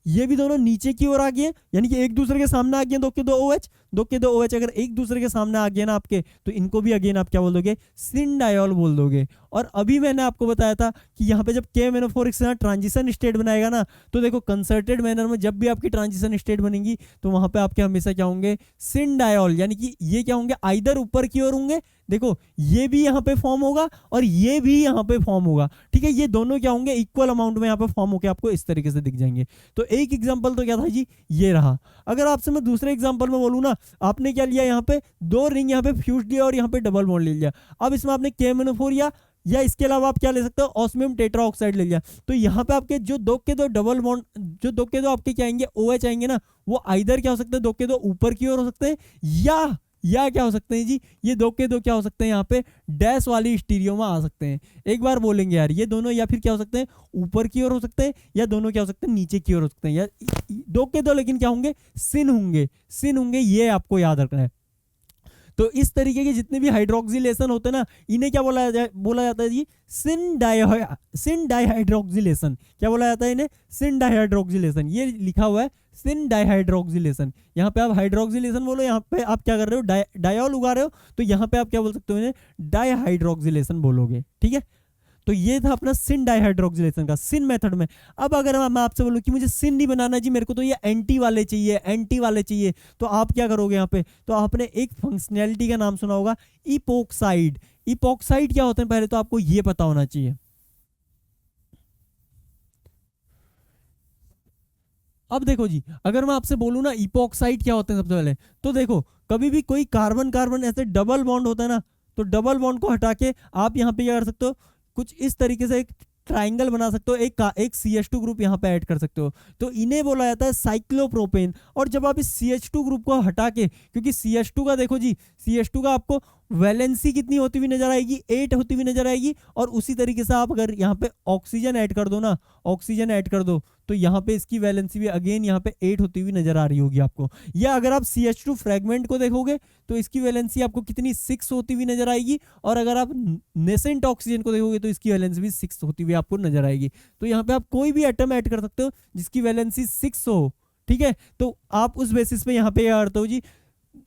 [SPEAKER 2] ये भी दोनों नीचे की ओर आ गए, यानी कि एक दूसरे के सामने आ गए दो के दो OH अगर एक दूसरे के सामने आ गए ना आपके, तो इनको भी अगेन आप क्या बोल दोगे, सिन डायोल बोल दोगे। और अभी मैंने आपको बताया था कि यहाँ पे जब KMnO4 के साथ ट्रांजिशन स्टेट बनाएगा ना, तो देखो कंसर्टेड मैनर में जब भी आपकी ट्रांजिशन स्टेट बनेगी तो वहां पे आपके हमेशा क्या होंगे, सिन डायोल, यानी कि ये क्या होंगे, आइदर ऊपर की ओर होंगे, देखो ये भी यहाँ पे फॉर्म होगा और ये भी यहाँ पे फॉर्म होगा। ठीक है, ये दोनों क्या होंगे, इक्वल अमाउंट में यहाँ पे फॉर्म होकर आपको इस तरीके से दिख जाएंगे। तो एक एग्जांपल तो क्या था जी, ये रहा। अगर आपसे मैं दूसरे एग्जांपल में बोलूँ ना, आपने क्या लिया, यहाँ पे दो रिंग यहाँ पे फ्यूज लिया और यहाँ पे डबल बॉन्ड ले लिया। अब इसमें आपने KMnO4 या इसके अलावा आप क्या ले सकते हो, ऑस्मियम टेट्राऑक्साइड ले लिया। तो यहाँ पे आपके जो दो के दो डबल बॉन्ड, जो दो के दो आपके क्या आएंगे, OH आएंगे ना, वो आइदर क्या हो सकते हैं, दो के दो ऊपर की ओर हो सकते हैं, या क्या हो सकते हैं जी, ये दो के दो क्या हो सकते हैं, यहाँ पे डैश वाली स्टीरियो में आ सकते हैं। एक बार बोलेंगे यार, ये दोनों या फिर क्या हो सकते हैं, ऊपर की ओर हो सकते हैं, या दोनों क्या हो सकते हैं, नीचे की ओर हो सकते हैं, या दो के दो लेकिन क्या होंगे, सिन होंगे, ये आपको याद रखना है। तो इस तरीके के जितने भी हाइड्रोक्सिलेशन होते हैं ना, इन्हें क्या बोला जाता है जी, सिन डाइहाइड्रोक्सिलेशन। क्या बोला जाता है इन्हें, सिन डाइहाइड्रोक्सिलेशन। ये लिखा हुआ है सिन डाइहाइड्रोक्सिलेशन। यहाँ पे आप हाइड्रोक्सिलेशन बोलो, यहाँ पे आप क्या कर रहे हो, डायोल उगा रहे हो, तो यहाँ पे आप क्या बोल सकते हो, इन्हें डाइहाइड्रोक्सिलेशन बोलोगे। ठीक है, तो ये था अपना सिन डाइहाइड्रोक्सिलेशन का सिन मेथड में। अब अगर मैं आपसे बोलूं कि मुझे सिन नहीं बनाना जी, मेरे को तो ये एंटी वाले चाहिए, तो आप क्या करोगे यहाँ पे, तो आपने एक फंक्शनैलिटी का नाम सुना होगा, इपोक्साइड। इपोक्साइड क्या होते हैं पहले तो आपको ये पता होना चाहिए। अब देखो जी, अगर मैं आपसे बोलूं ना इपोक्साइड क्या होते हैं, सबसे पहले तो देखो, कभी भी कोई कार्बन कार्बन ऐसे डबल बॉन्ड होता है ना, तो डबल बॉन्ड को हटा के आप यहाँ पे क्या कर सकते हो, कुछ इस तरीके से एक ट्राइंगल बना सकते हो, एक CH2 ग्रुप यहाँ पे ऐड कर सकते हो, तो इन्हें बोला जाता है साइक्लोप्रोपेन। और जब आप इस CH2 ग्रुप को हटा के, क्योंकि CH2 का देखो जी, CH2 का आपको वैलेंसी कितनी होती हुई नजर आएगी, 8 होती हुई नजर आएगी, और उसी तरीके से आप अगर यहाँ पे ऑक्सीजन ऐड कर दो ना, ऑक्सीजन ऐड कर दो, तो यहाँ पे इसकी वैलेंसी भी अगेन यहाँ पे 8 होती हुई नजर आ रही होगी आपको। या अगर आप CH2 फ्रेगमेंट को देखोगे तो इसकी वैलेंसी आपको कितनी 6 होती हुई नजर आएगी, और अगर आप नेसेंट ऑक्सीजन को देखोगे तो इसकी वैलेंसी भी 6 होती हुई आपको नजर आएगी। तो यहाँ पे आप कोई भी एटम ऐड कर सकते हो जिसकी वैलेंसी 6 हो। ठीक है, तो आप उस बेसिस पे यहाँ पे करते हो जी,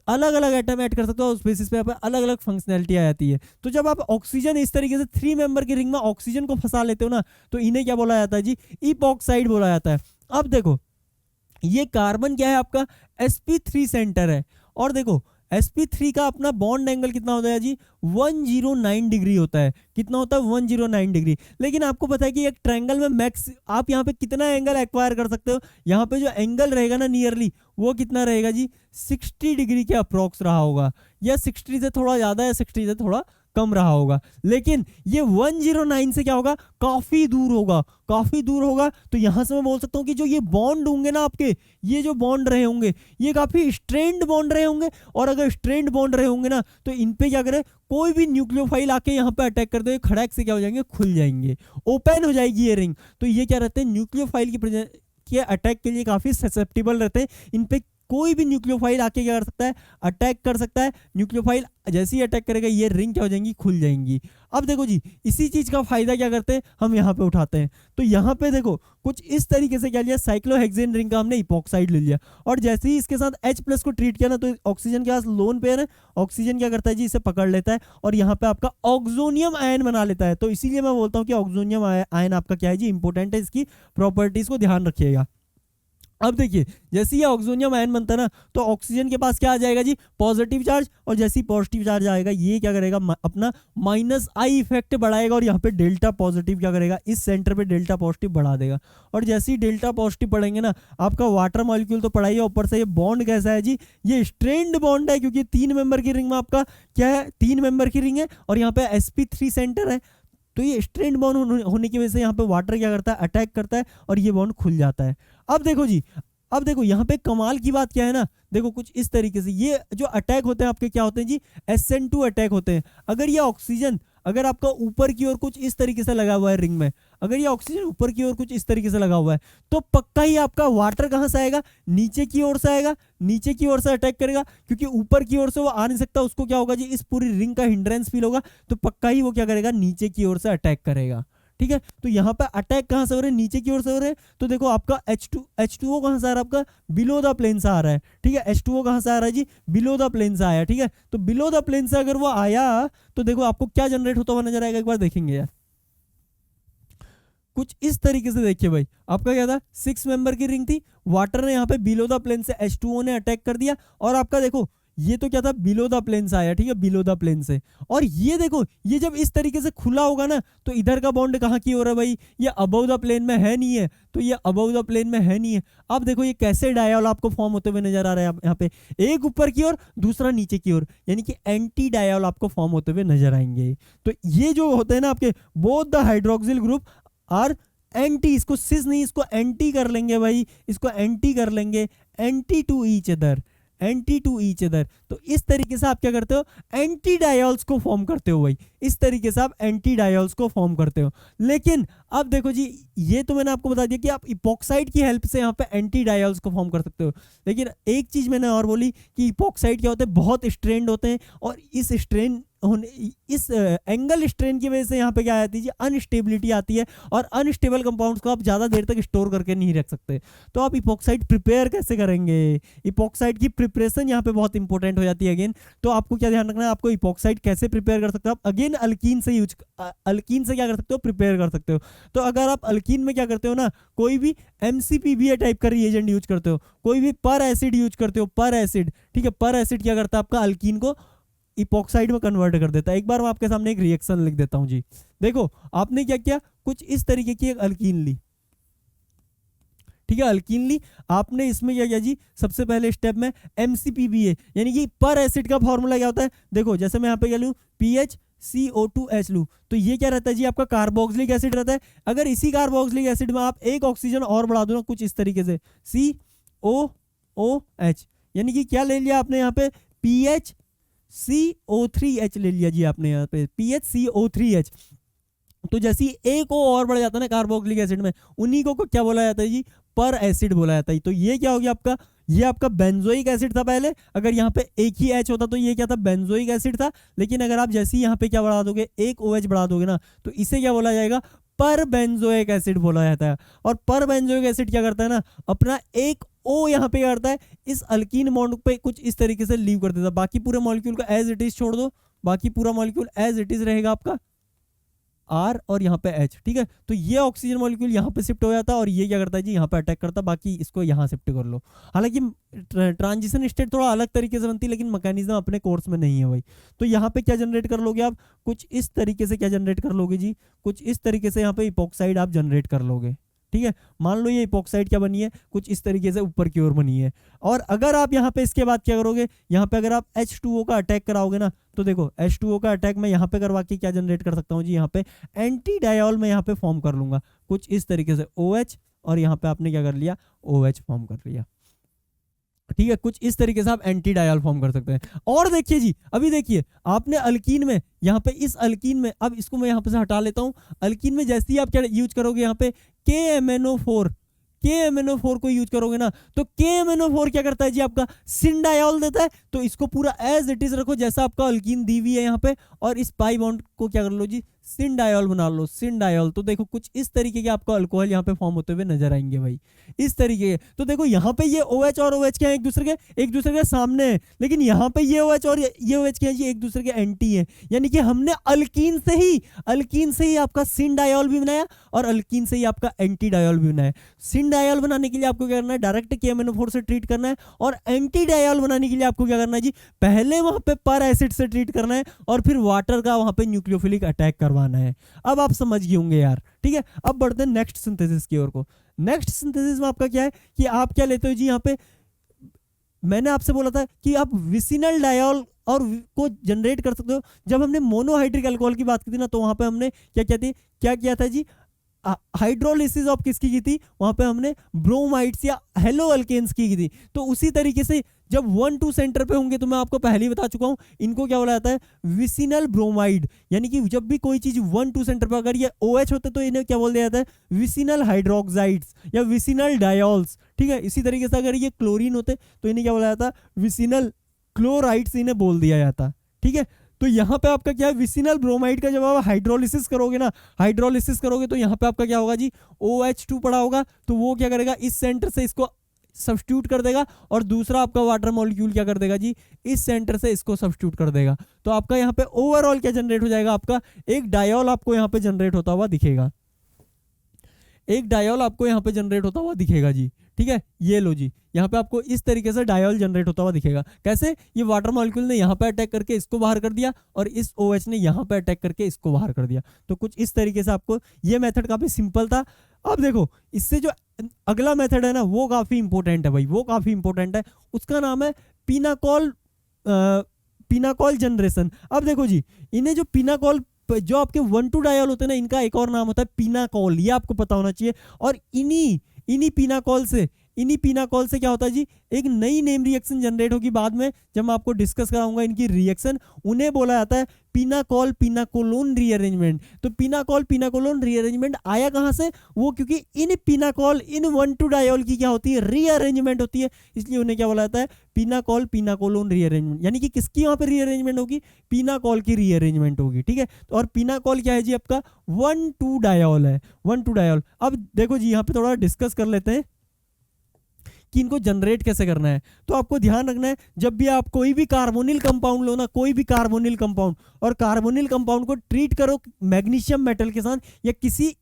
[SPEAKER 2] अलग अलग एटम ऐड कर सकते हो, उस बेसिस पे अलग अलग फंक्शनैलिटी आ जाती है। तो जब आप ऑक्सीजन इस तरीके से 3 मेंबर की रिंग में ऑक्सीजन को फंसा लेते हो ना, तो इन्हें क्या बोला जाता है जी, इपॉक्साइड बोला जाता है। अब देखो, ये कार्बन क्या है आपका, sp3 सेंटर है, और देखो sp3 का अपना बॉन्ड एंगल कितना होता है जी, 109 डिग्री होता है। कितना होता है, 109 डिग्री। लेकिन आपको पता है कि एक ट्रायंगल में मैक्स आप यहाँ पे कितना एंगल एक्वायर कर सकते हो, यहाँ पे जो एंगल रहेगा ना नियरली, वो कितना रहेगा जी, 60 डिग्री के अप्रोक्स रहा होगा, या 60 से थोड़ा ज्यादा या 60 से थोड़ा कम रहा होगा। लेकिन ये 109 से क्या होगा, काफी दूर होगा, काफी दूर होगा। तो यहां से मैं बोल सकता हूं कि जो ये बॉन्ड होंगे ना आपके, ये जो बॉन्ड रहे होंगे, ये काफी स्ट्रेंड बॉन्ड रहे होंगे। और अगर स्ट्रेंड बॉन्ड रहे होंगे ना, तो इन पे क्या करे, कोई भी न्यूक्लियोफाइल आके यहाँ पे अटैक कर दे, खड़क से क्या हो जाएंगे, खुल जाएंगे, ओपन हो जाएगी ये रिंग। तो ये क्या रहते हैं, न्यूक्लियोफाइल के अटैक के लिए काफी ससेप्टिबल रहते हैं। इन पे कोई भी न्यूक्लियोफाइल आके क्या कर सकता है, अटैक कर सकता है। न्यूक्लियोफाइल जैसे ही अटैक करेगा, ये रिंग क्या हो जाएंगी, खुल जाएंगी। अब देखो जी, इसी चीज का फायदा क्या करते हैं, हम यहाँ पे उठाते हैं। तो यहाँ पे देखो कुछ इस तरीके से क्या लिया, साइक्लोहेक्सेन रिंग का हमने इपॉक्साइड ले लिया, और जैसे ही इसके साथ H+ को ट्रीट किया ना, तो ऑक्सीजन के पास लोन पेयर है, ऑक्सीजन क्या करता है जी, इसे पकड़ लेता है और यहाँ पे आपका ऑक्सोनियम आयन बना लेता है। तो इसीलिए मैं बोलता हूँ कि ऑक्सोनियम आयन आपका क्या है जी, इंपॉर्टेंट है, इसकी प्रॉपर्टीज को ध्यान रखिएगा। अब देखिए, जैसे ही ऑक्सोनियम आयन बनता है ना, तो ऑक्सीजन के पास क्या आ जाएगा जी, पॉजिटिव चार्ज, और जैसे ही पॉजिटिव चार्ज आएगा, ये क्या करेगा, अपना -I इफेक्ट बढ़ाएगा, और यहाँ पे डेल्टा पॉजिटिव क्या करेगा, इस सेंटर पे डेल्टा पॉजिटिव बढ़ा देगा। और जैसे ही डेल्टा पॉजिटिव बढ़ेंगे ना, आपका वाटर मॉलिक्यूल तो पड़ा ही है, ऊपर से ये बॉन्ड कैसा है जी, ये स्ट्रेंड बॉन्ड है, क्योंकि 3 मेंबर की रिंग में आपका क्या है, 3 मेंबर की रिंग है, और यहाँ पे sp3 सेंटर है। तो ये स्ट्रेंड बॉन्ड होने की वजह से यहाँ पे वाटर क्या करता है, अटैक करता है, और ये बॉन्ड खुल जाता है। अब देखो जी, अब देखो यहाँ पे कमाल की बात क्या है ना, देखो कुछ इस तरीके से ये जो अटैक होते हैं आपके क्या होते हैं जी, SN2 अटैक होते हैं। अगर ये ऑक्सीजन, अगर आपका ऊपर की ओर कुछ इस तरीके से लगा हुआ है रिंग में, अगर ये ऑक्सीजन ऊपर की ओर कुछ इस तरीके से लगा हुआ है, तो पक्का ही आपका वाटर कहां से आएगा, नीचे की ओर से आएगा, नीचे की ओर से अटैक करेगा, क्योंकि ऊपर की ओर से वो आ नहीं सकता, उसको क्या होगा जी, इस पूरी रिंग का हिंड्रेंस फील होगा, तो पक्का ही वो क्या करेगा, नीचे की ओर से अटैक करेगा। ठीक है, तो यहाँ पे अटैक कहां से हो रहे हैं, नीचे की ओर से हो रहे हैं। तो देखो आपका H2O कहां से आ रहा है, आपका बिलो द प्लेन से आ रहा है। ठीक है, H2O कहां से आ रहा है जी, बिलो द प्लेन से आया। ठीक है, तो बिलो द प्लेन से अगर वो आया, तो देखो आपको क्या जनरेट होता हुआ नजर आएगा, एक बार देखेंगे यार, कुछ इस तरीके से। देखिए भाई, आपका क्या था, 6 मेंबर की रिंग थी, वाटर ने यहाँ पे बिलो द प्लेन से H2O ने अटैक कर दिया, और आपका देखो ये तो क्या था, बिलो द प्लेन से आया। ठीक है, बिलो द प्लेन से, और ये देखो, ये जब इस तरीके से खुला होगा ना, तो इधर का बॉन्ड कहाँ की ओर है भाई, ये अबव द प्लेन में है नहीं है, तो ये अबव द प्लेन में है नहीं है। अब देखो ये कैसे डायल आपको फॉर्म होते हुए नजर आ रहा है, यहाँ पे एक ऊपर की ओर, दूसरा नीचे की ओर, यानी कि एंटी डायल आपको फॉर्म होते हुए नजर आएंगे। तो ये जो होते हैं ना आपके, both the hydroxyl group are anti, इसको सिस नहीं, इसको एंटी कर लेंगे भाई, इसको एंटी कर लेंगे, anti to each other, anti to each other. तो इस तरीके से आप क्या करते हो, एंटी डायोल्स को फॉर्म करते हो भाई, इस तरीके से आप एंटी डायोल्स को फॉर्म करते हो। लेकिन अब देखो जी, ये तो मैंने आपको बता दिया कि आप इपॉक्साइड की हेल्प से यहाँ पे एंटी डायोल्स को फॉर्म कर सकते हो। लेकिन एक चीज मैंने और बोली कि इपॉक्साइड क्या होते हैं, बहुत स्ट्रेंड होते हैं, और इस स्ट्रेन होने, इस एंगल स्ट्रेन की वजह से यहाँ पे क्या आती है, अनस्टेबिलिटी आती है, और अनस्टेबल कंपाउंड्स को आप ज़्यादा देर तक स्टोर करके नहीं रख सकते। तो आप इपॉक्साइड प्रिपेयर कैसे करेंगे, इपॉक्साइड की प्रिपरेशन यहाँ पे बहुत इंपॉर्टेंट हो जाती है अगेन। तो आपको क्या ध्यान रखना है, आपको इपॉक्साइड कैसे प्रिपेयर कर सकते हो, आप अगेन अल्कीन से अल्कीन से क्या कर सकते हो, प्रिपेयर कर सकते हो। तो अगर आप अल्कीन में क्या करते हो ना, कोई भी MCPBA टाइप का रिएजेंट यूज करते हो, कोई भी पर एसिड यूज करते हो, पर एसिड, ठीक है, पर एसिड क्या करता है, आपका अल्कीन को इपॉक्साइड में कन्वर्ट कर देता है। एक बार मैं आपके सामने एक रिएक्शन लिख देता हूं जी। देखो आपने क्या किया, कुछ इस तरीके की एक अल्कीन ली, ठीक है, अल्कीन ली आपने, इसमें क्या किया जी, सबसे पहले स्टेप में MCPBA, यानी कि पर एसिड का फॉर्मूला क्या होता है, देखो जैसे मैं यहाँ पे क्या लूँ, PHCO2H लूँ, तो ये क्या रहता है जी, आपका कार्बोक्सिलिक एसिड रहता है। अगर इसी कार्बोक्सिलिक एसिड में आप एक ऑक्सीजन और बढ़ा दो ना, कुछ इस तरीके से, COOH, यानी कि क्या ले लिया आपने यहाँ पे, PHCO3H ले लिया जी आपने यहाँ पे, PHCO3H। तो जैसे ही एक ओ और बढ़ जाता है ना कार्बोक्सिलिक एसिड में, उन्हीं को क्या बोला जाता है जी, पर एसिड बोला जाता है। तो ये क्या हो गया आपका, ये आपका बेंजोइक एसिड था पहले, अगर यहाँ पे एक ही H होता तो ये क्या था, बेंजोइक एसिड था। लेकिन अगर आप जैसे ही यहाँ पे क्या बढ़ा दोगे, एक OH बढ़ा दोगे ना, तो इसे क्या बोला जाएगा, पर बेंजोइक एसिड बोला जाता है। और पर बेंजोइक एसिड क्या करता है ना, अपना एक O यहाँ पे क्या करता है, इस अल्कीन बॉन्ड पे कुछ इस तरीके से लीव कर देता है। बाकी पूरे मॉलिक्यूल को एज इट इज छोड़ दो, बाकी पूरा मॉलिक्यूल एज इट इज रहेगा आपका, R और यहाँ पे H, ठीक है। तो ये ऑक्सीजन मॉलिक्यूल यहाँ पे शिफ्ट हो जाता है और ये क्या करता है जी, यहाँ पे अटैक करता है, बाकी इसको यहाँ शिफ्ट कर लो। हालांकि ट्रांजिशन स्टेट थोड़ा अलग तरीके से बनती है, लेकिन मैकेनिज्म अपने कोर्स में नहीं है भाई। तो यहाँ पे क्या जनरेट कर लोगे आप, कुछ इस तरीके से क्या जनरेट कर लोगे जी, कुछ इस तरीके से यहाँ पे इपॉक्साइड आप जनरेट कर लोगे, ठीक है। मान लो ये इपॉक्साइड क्या बनी है, कुछ इस तरीके से ऊपर की ओर बनी है। और अगर आप यहाँ पे इसके बाद क्या करोगे, यहाँ पे अगर आप H2O का अटैक कराओगे ना, तो देखो H2O का अटैक मैं यहाँ पे करवा के क्या जनरेट कर सकता हूँ जी, यहाँ पे एंटी डायोल में यहाँ पे फॉर्म कर लूंगा कुछ इस तरीके से OH, और यहाँ पे आपने क्या कर लिया, OH फॉर्म कर लिया, ठीक है। कुछ इस तरीके से आप एंटी डायल फॉर्म कर सकते हैं। और देखिए जी, अभी देखिए आपने अल्कीन में, यहाँ पे इस अल्कीन में, अब इसको मैं यहाँ पे से हटा लेता हूँ। अल्कीन में जैसे ही आप क्या यूज करोगे, यहाँ पे KMNO4 को यूज करोगे ना, तो KMNO4 क्या करता है जी, आपका सिंडायोल देता है। तो इसको पूरा एज इट इज रखो जैसा आपका अल्कीन दी हुई है यहाँ पे, और इस पाई बॉन्ड को क्या कर लो जी, सिंडायोल बना लो, सिंडायोल। तो देखो कुछ इस तरीके के आपको अल्कोहल यहाँ पे फॉर्म होते हुए नजर आएंगे भाई, इस तरीके के। तो देखो यहाँ पे ये OH और OH क्या है, एक दूसरे के सामने है, लेकिन यहाँ पे ये OH और ये OH क्या है जी, एक दूसरे के एंटी है। यानी कि हमने अल्कीन से ही आपका सिंडायोल भी बनाया और अल्कीन से ही आपका एंटी डायोल भी बनाया। सिंडायोल बनाने के लिए आपको क्या करना है, डायरेक्ट KMNO4 से ट्रीट करना है, और एंटी डायोल बनाने के लिए आपको क्या करना है जी, पहले वहां पे पर एसिड से ट्रीट करना है और फिर वाटर का वहां पे न्यूक्लियोफिलिक अटैक करवाना है। अब आप समझ गए होंगे यार, ठीक है। अब बढ़ते हैं नेक्स्ट सिंथेसिस की ओर को। नेक्स्ट सिंथेसिस में आपका क्या है कि आप क्या लेते हो जी, यहाँ पे मैंने आपसे बोला था कि आप विसिनल डायोल और को जनरेट कर सकते हो। जब हमने मोनोहाइड्रिक अल्कोहल की बात की थी ना, तो वहां पे हमने क्या किया था जी, हाइड्रोलिसिस ऑफ किसकी की थी, वहां पे हमने ब्रोमाइड्स या हेलो अल्केन्स की थी। तो उसी तरीके से जब 1-2 सेंटर पे होंगे, तो मैं आपको पहले ही बता चुका हूं, इनको क्या बोला जाता है, विसिनल ब्रोमाइड। यानी कि जब भी कोई चीज 1-2 सेंटर पे अगर ये OH होते तो इन्हें क्या बोल दिया जाता है, विसिनल हाइड्रोक्साइड्स या विसिनल डायोल्स, ठीक है। इसी तरीके से अगर ये क्लोरीन होते तो इन्हें क्या बोला जाता, विसिनल क्लोराइड्स इन्हें बोल दिया जाता, ठीक है। तो यहाँ पे आपका क्या है, विसिनल ब्रोमाइड का जब आप हाइड्रोलिसिस करोगे तो यहाँ पे आपका क्या होगा जी, OH2 पड़ा होगा, तो वो क्या करेगा, इस सेंटर से इसको सब्स्टिट्यूट कर देगा, और दूसरा आपका वाटर मॉलिक्यूल क्या कर देगा जी, इस सेंटर से इसको सब्स्टिट्यूट कर देगा। तो आपका यहाँ पे ओवरऑल क्या जनरेट हो जाएगा, आपका एक डायोल आपको यहाँ पे जनरेट होता हुआ दिखेगा, जी, ठीक है। ये लो जी, यहाँ पे आपको इस तरीके से डायोल जनरेट होता हुआ दिखेगा। कैसे, ये वाटर मॉलिक्यूल ने यहाँ पे अटैक करके इसको बाहर कर दिया, और इस OH ने यहाँ पे अटैक करके इसको बाहर कर दिया। तो कुछ इस तरीके से आपको ये मेथड काफी सिंपल था। अब देखो इससे जो अगला मेथड है ना, वो काफी इंपॉर्टेंट है भाई, उसका नाम है पिनाकॉल जनरेशन। अब देखो जी, इन्हें जो पिनाकॉल, जो आपके 1,2 डायोल होते हैं ना, इनका एक और नाम होता है पिनाकॉल, ये आपको पता होना चाहिए। और इन्हीं पिनाकॉल से क्या होता है जी, एक नई नेम रिएक्शन जनरेट होगी बाद में, जब मैं आपको डिस्कस कराऊंगा इनकी रिएक्शन। उन्हें बोला जाता है पिनाकोलोन रीअरेंजमेंट। तो पिनाकोलोन रीअरेंजमेंट आया कहां से, वो क्योंकि इन 1,2 डायोल की क्या होती है, रीअरेंजमेंट होती है, इसलिए उन्हें क्या बोला जाता है, पिनाकोलोन रीअरेंजमेंट। यानी कि किसकी वहां पे रीअरेंजमेंट होगी, पिनाकॉल की रीअरेंजमेंट होगी, ठीक है। और पिनाकॉल क्या है जी, आपका 1,2 डायोल है, 1,2 डायोल। अब देखो जी, यहाँ पे थोड़ा डिस्कस कर लेते हैं कि इनको जनरेट कैसे करना है। तो आपको ध्यान रखना है, जब भी आप कोई भी कार्बोनिल कंपाउंड लो ना, और कार्बोनिल कंपाउंड को ट्रीट करो मैग्नीशियम मेटल के साथ, या किसी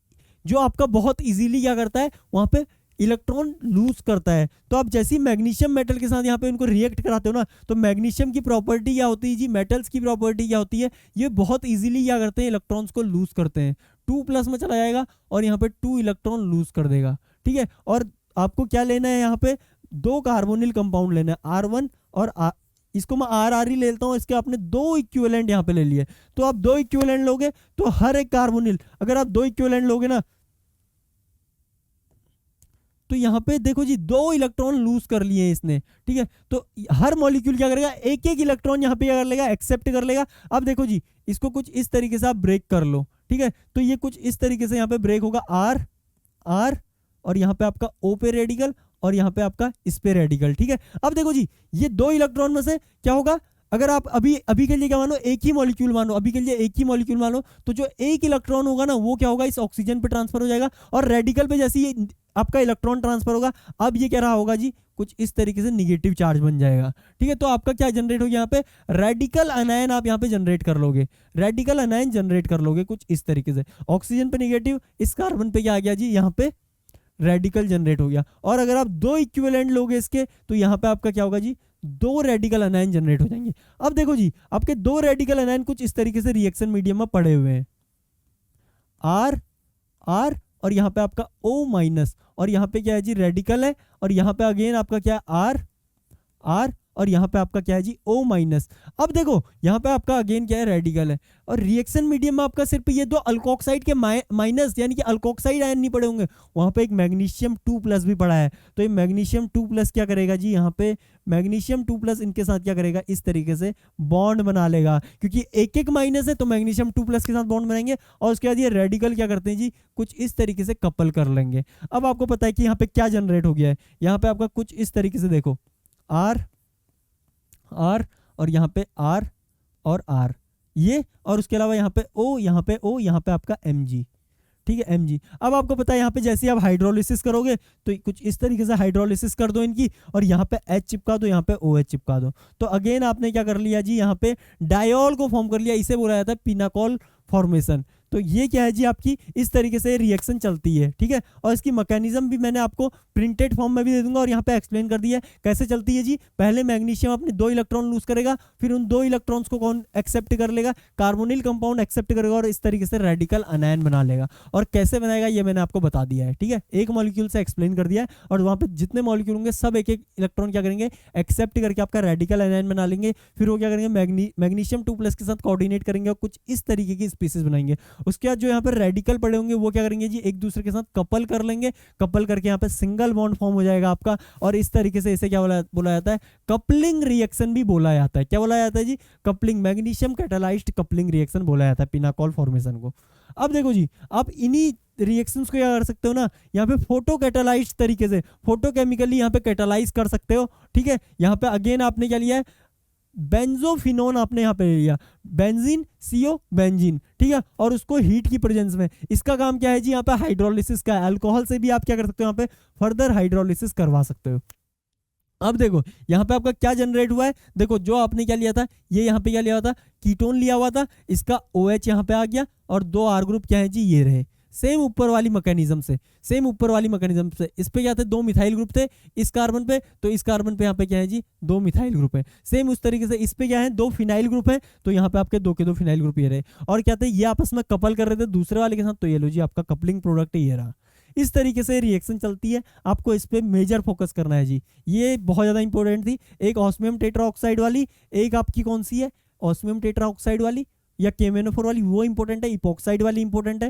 [SPEAKER 2] जो आपका बहुत इजीली क्या करता है, वहां पे इलेक्ट्रॉन लूज करता है। तो आप जैसे ही मैग्नीशियम मेटल के साथ यहाँ पे इनको रिएक्ट कराते हो ना, तो मैग्नीशियम की प्रॉपर्टी क्या होती है जी, मेटल्स की प्रॉपर्टी क्या होती है, ये बहुत इजीली क्या करते हैं, इलेक्ट्रॉन्स को लूज करते हैं। 2+ में चला जाएगा और यहाँ पे 2 इलेक्ट्रॉन लूज कर देगा, ठीक है। और आपको क्या लेना है, यहाँ पे 2 कार्बोनिल कंपाउंड लेना है, R1 और इसको मैं RR ही लेता हूँ, इसके आपने 2 इक्विवेलेंट यहाँ पे ले लिए। तो आप 2 इक्विवेलेंट लोगे तो हर एक कार्बोनिल, अगर आप 2 इक्विवेलेंट लोगे ना, तो यहाँ पे देखो जी 2 इलेक्ट्रॉन लूज कर लिए इसने, ठीक है। तो हर मॉलिक्यूल क्या करेगा, एक इलेक्ट्रॉन यहाँ पे क्या कर लेगा, एक्सेप्ट कर लेगा। अब देखो जी, इसको कुछ इस तरीके से आप ब्रेक कर लो, ठीक है। तो ये कुछ इस तरीके से यहाँ पे ब्रेक होगा, R और यहाँ पे आपका O पे रेडिकल, और यहाँ पे आपका इस पे रेडिकल, ठीक है। अब देखो जी, ये 2 इलेक्ट्रॉन में से क्या होगा, अगर आप अभी के लिए क्या मानो, एक ही मॉलिक्यूल मानो, तो जो एक इलेक्ट्रॉन होगा ना, वो क्या होगा, इस ऑक्सीजन पे ट्रांसफर हो जाएगा, और रेडिकल पे जैसे ये आपका इलेक्ट्रॉन ट्रांसफर होगा, अब ये क्या रहा होगा जी, कुछ इस तरीके से निगेटिव चार्ज बन जाएगा। ठीक है, तो आपका क्या जनरेट हो गया यहाँ पे, रेडिकल अनायन आप यहाँ पे जनरेट कर लोगे, रेडिकल अनायन जनरेट कर लोगे कुछ इस तरीके से। ऑक्सीजन पे निगेटिव, इस कार्बन पे क्या आ गया जी, यहाँ पे रेडिकल जनरेट हो गया। और अगर आप दो इक्विवेलेंट लोगे इसके तो यहाँ पे आपका क्या होगा जी, दो रेडिकल अनायन जनरेट हो जाएंगे। अब देखो जी, आपके दो रेडिकल अनायन कुछ इस तरीके से रिएक्शन मीडियम में पड़े हुए हैं, आर आर और यहाँ पे आपका O माइनस, और यहाँ पे क्या है जी, रेडिकल है, और यहाँ पे अगेन आपका क्या है, आर आर, और यहाँ पे आपका क्या है जी, O माइनस। अब देखो यहाँ पे आपका अगेन क्या है, रेडिकल है, और रिएक्शन मीडियम में आपका सिर्फ ये दो अल्कोक्साइड के माइनस यानी कि अल्कोक्साइड आयन नहीं पड़े होंगे, वहाँ पे एक मैग्नीशियम 2+ भी पड़ा है। तो ये मैग्नीशियम 2+ क्या करेगा जी, यहाँ पे मैग्नीशियम 2+ इनके साथ क्या करेगा, इस तरीके से बॉन्ड बना लेगा, क्योंकि एक एक माइनस है तो मैग्नीशियम 2+ के साथ बॉन्ड बनाएंगे, और उसके बाद ये रेडिकल क्या करते हैं जी, कुछ इस तरीके से कपल कर लेंगे। अब आपको पता है कि यहाँ पे क्या जनरेट हो गया है, यहाँ पे आपका कुछ इस तरीके से देखो, आर आर और यहाँ पे आर और आर, ये, और उसके अलावा यहाँ पे ओ, यहाँ पे ओ, यहाँ पे आपका Mg। ठीक है, Mg। अब आपको पता है यहाँ पे जैसे आप हाइड्रोलिसिस करोगे तो कुछ इस तरीके से हाइड्रोलिसिस कर दो इनकी, और यहाँ पे H चिपका दो, यहाँ पे OH चिपका दो, तो अगेन आपने क्या कर लिया जी, यहाँ पे डायोल को फॉर्म कर लिया। इसे बोला जाता है पिनाकोल फॉर्मेशन। तो ये क्या है जी, आपकी इस तरीके से रिएक्शन चलती है। ठीक है, और इसकी मैकेनिज्म भी मैंने आपको प्रिंटेड फॉर्म में भी दे दूंगा, और यहाँ पे एक्सप्लेन कर दिया है कैसे चलती है जी। पहले मैग्नीशियम अपने 2 इलेक्ट्रॉन लूज करेगा, फिर उन 2 इलेक्ट्रॉन्स को कौन एक्सेप्ट कर लेगा, कार्बोनिल कंपाउंड एक्सेप्ट करेगा, और इस तरीके से रेडिकल अनायन बना लेगा। और कैसे बनाएगा ये मैंने आपको बता दिया है। ठीक है, एक मॉलिक्यूल से एक्सप्लेन कर दिया है, और वहाँ पे जितने मॉलिक्यूल होंगे सब एक एक इलेक्ट्रॉन क्या करेंगे, एक्सेप्ट करके आपका रेडिकल अनायन बना लेंगे। फिर वो क्या करेंगे, मैग्नीशियम 2+ के साथ कोऑर्डिनेट करेंगे और कुछ इस तरीके की स्पीसीज बनाएंगे। उसके बाद जो यहाँ पर रेडिकल पड़े होंगे वो क्या करेंगे जी, एक दूसरे के साथ कपल कर लेंगे, कपल करके यहाँ पे सिंगल बॉन्ड फॉर्म हो जाएगा आपका, और इस तरीके से इसे क्या बोला जाता है, कपलिंग रिएक्शन भी बोला जाता है। क्या बोला जाता है जी, coupling, magnesium catalysed coupling reaction बोला जाता है पिनाकोल फॉर्मेशन को। अब देखो जी, आप इन्हीं रिएक्शंस को क्या कर सकते हो ना, यहाँ पे फोटो कैटालाइज्ड तरीके से फोटोकेमिकली यहाँ पे कैटालाइज कर सकते हो। ठीक है, यहाँ पे अगेन आपने क्या लिया है, बेंजोफिनोन आपने यहाँ पे लिया, बेंजीन CO बेंजीन। ठीक है, और उसको हीट की प्रेजेंस में, इसका काम क्या है जी, यहाँ पे हाइड्रोलिसिस का, अल्कोहल से भी आप क्या कर सकते हो, यहाँ पे फर्दर हाइड्रोलिसिस करवा सकते हो। अब देखो यहाँ पे आपका क्या जनरेट हुआ है, देखो जो आपने क्या लिया था, ये यहाँ पे क्या लिया हुआ था, कीटोन लिया हुआ था, इसका OH यहाँ पे आ गया, और 2 R ग्रुप क्या है जी, ये रहे, सेम ऊपर वाली मैकेनिज्म से, सेम ऊपर वाली मैकेनिज्म से। इस पे क्या थे, 2 मिथाइल ग्रुप थे इस कार्बन पे, तो इस कार्बन पे यहाँ पे क्या है जी, 2 मिथाइल ग्रुप है। सेम उस तरीके से इस पे क्या है, 2 फिनाइल ग्रुप है, तो यहाँ पे आपके 2 के 2 फिनाइल ग्रुप ये रहे, और क्या थे, ये आपस में कपल कर रहे थे दूसरे वाले के साथ, तो ये लो जी आपका कपलिंग प्रोडक्ट ये रहा। इस तरीके से रिएक्शन चलती है, आपको इस पे मेजर फोकस करना है जी, ये बहुत ज़्यादा इंपॉर्टेंट थी। एक ऑस्मियम टेट्राऑक्साइड वाली, एक आपकी कौन सी है, ऑस्मियम टेट्राऑक्साइड वाली या KMnO4 वाली, वो इंपॉर्टेंट है। इपोक्साइड वाली इंपॉर्टेंट है।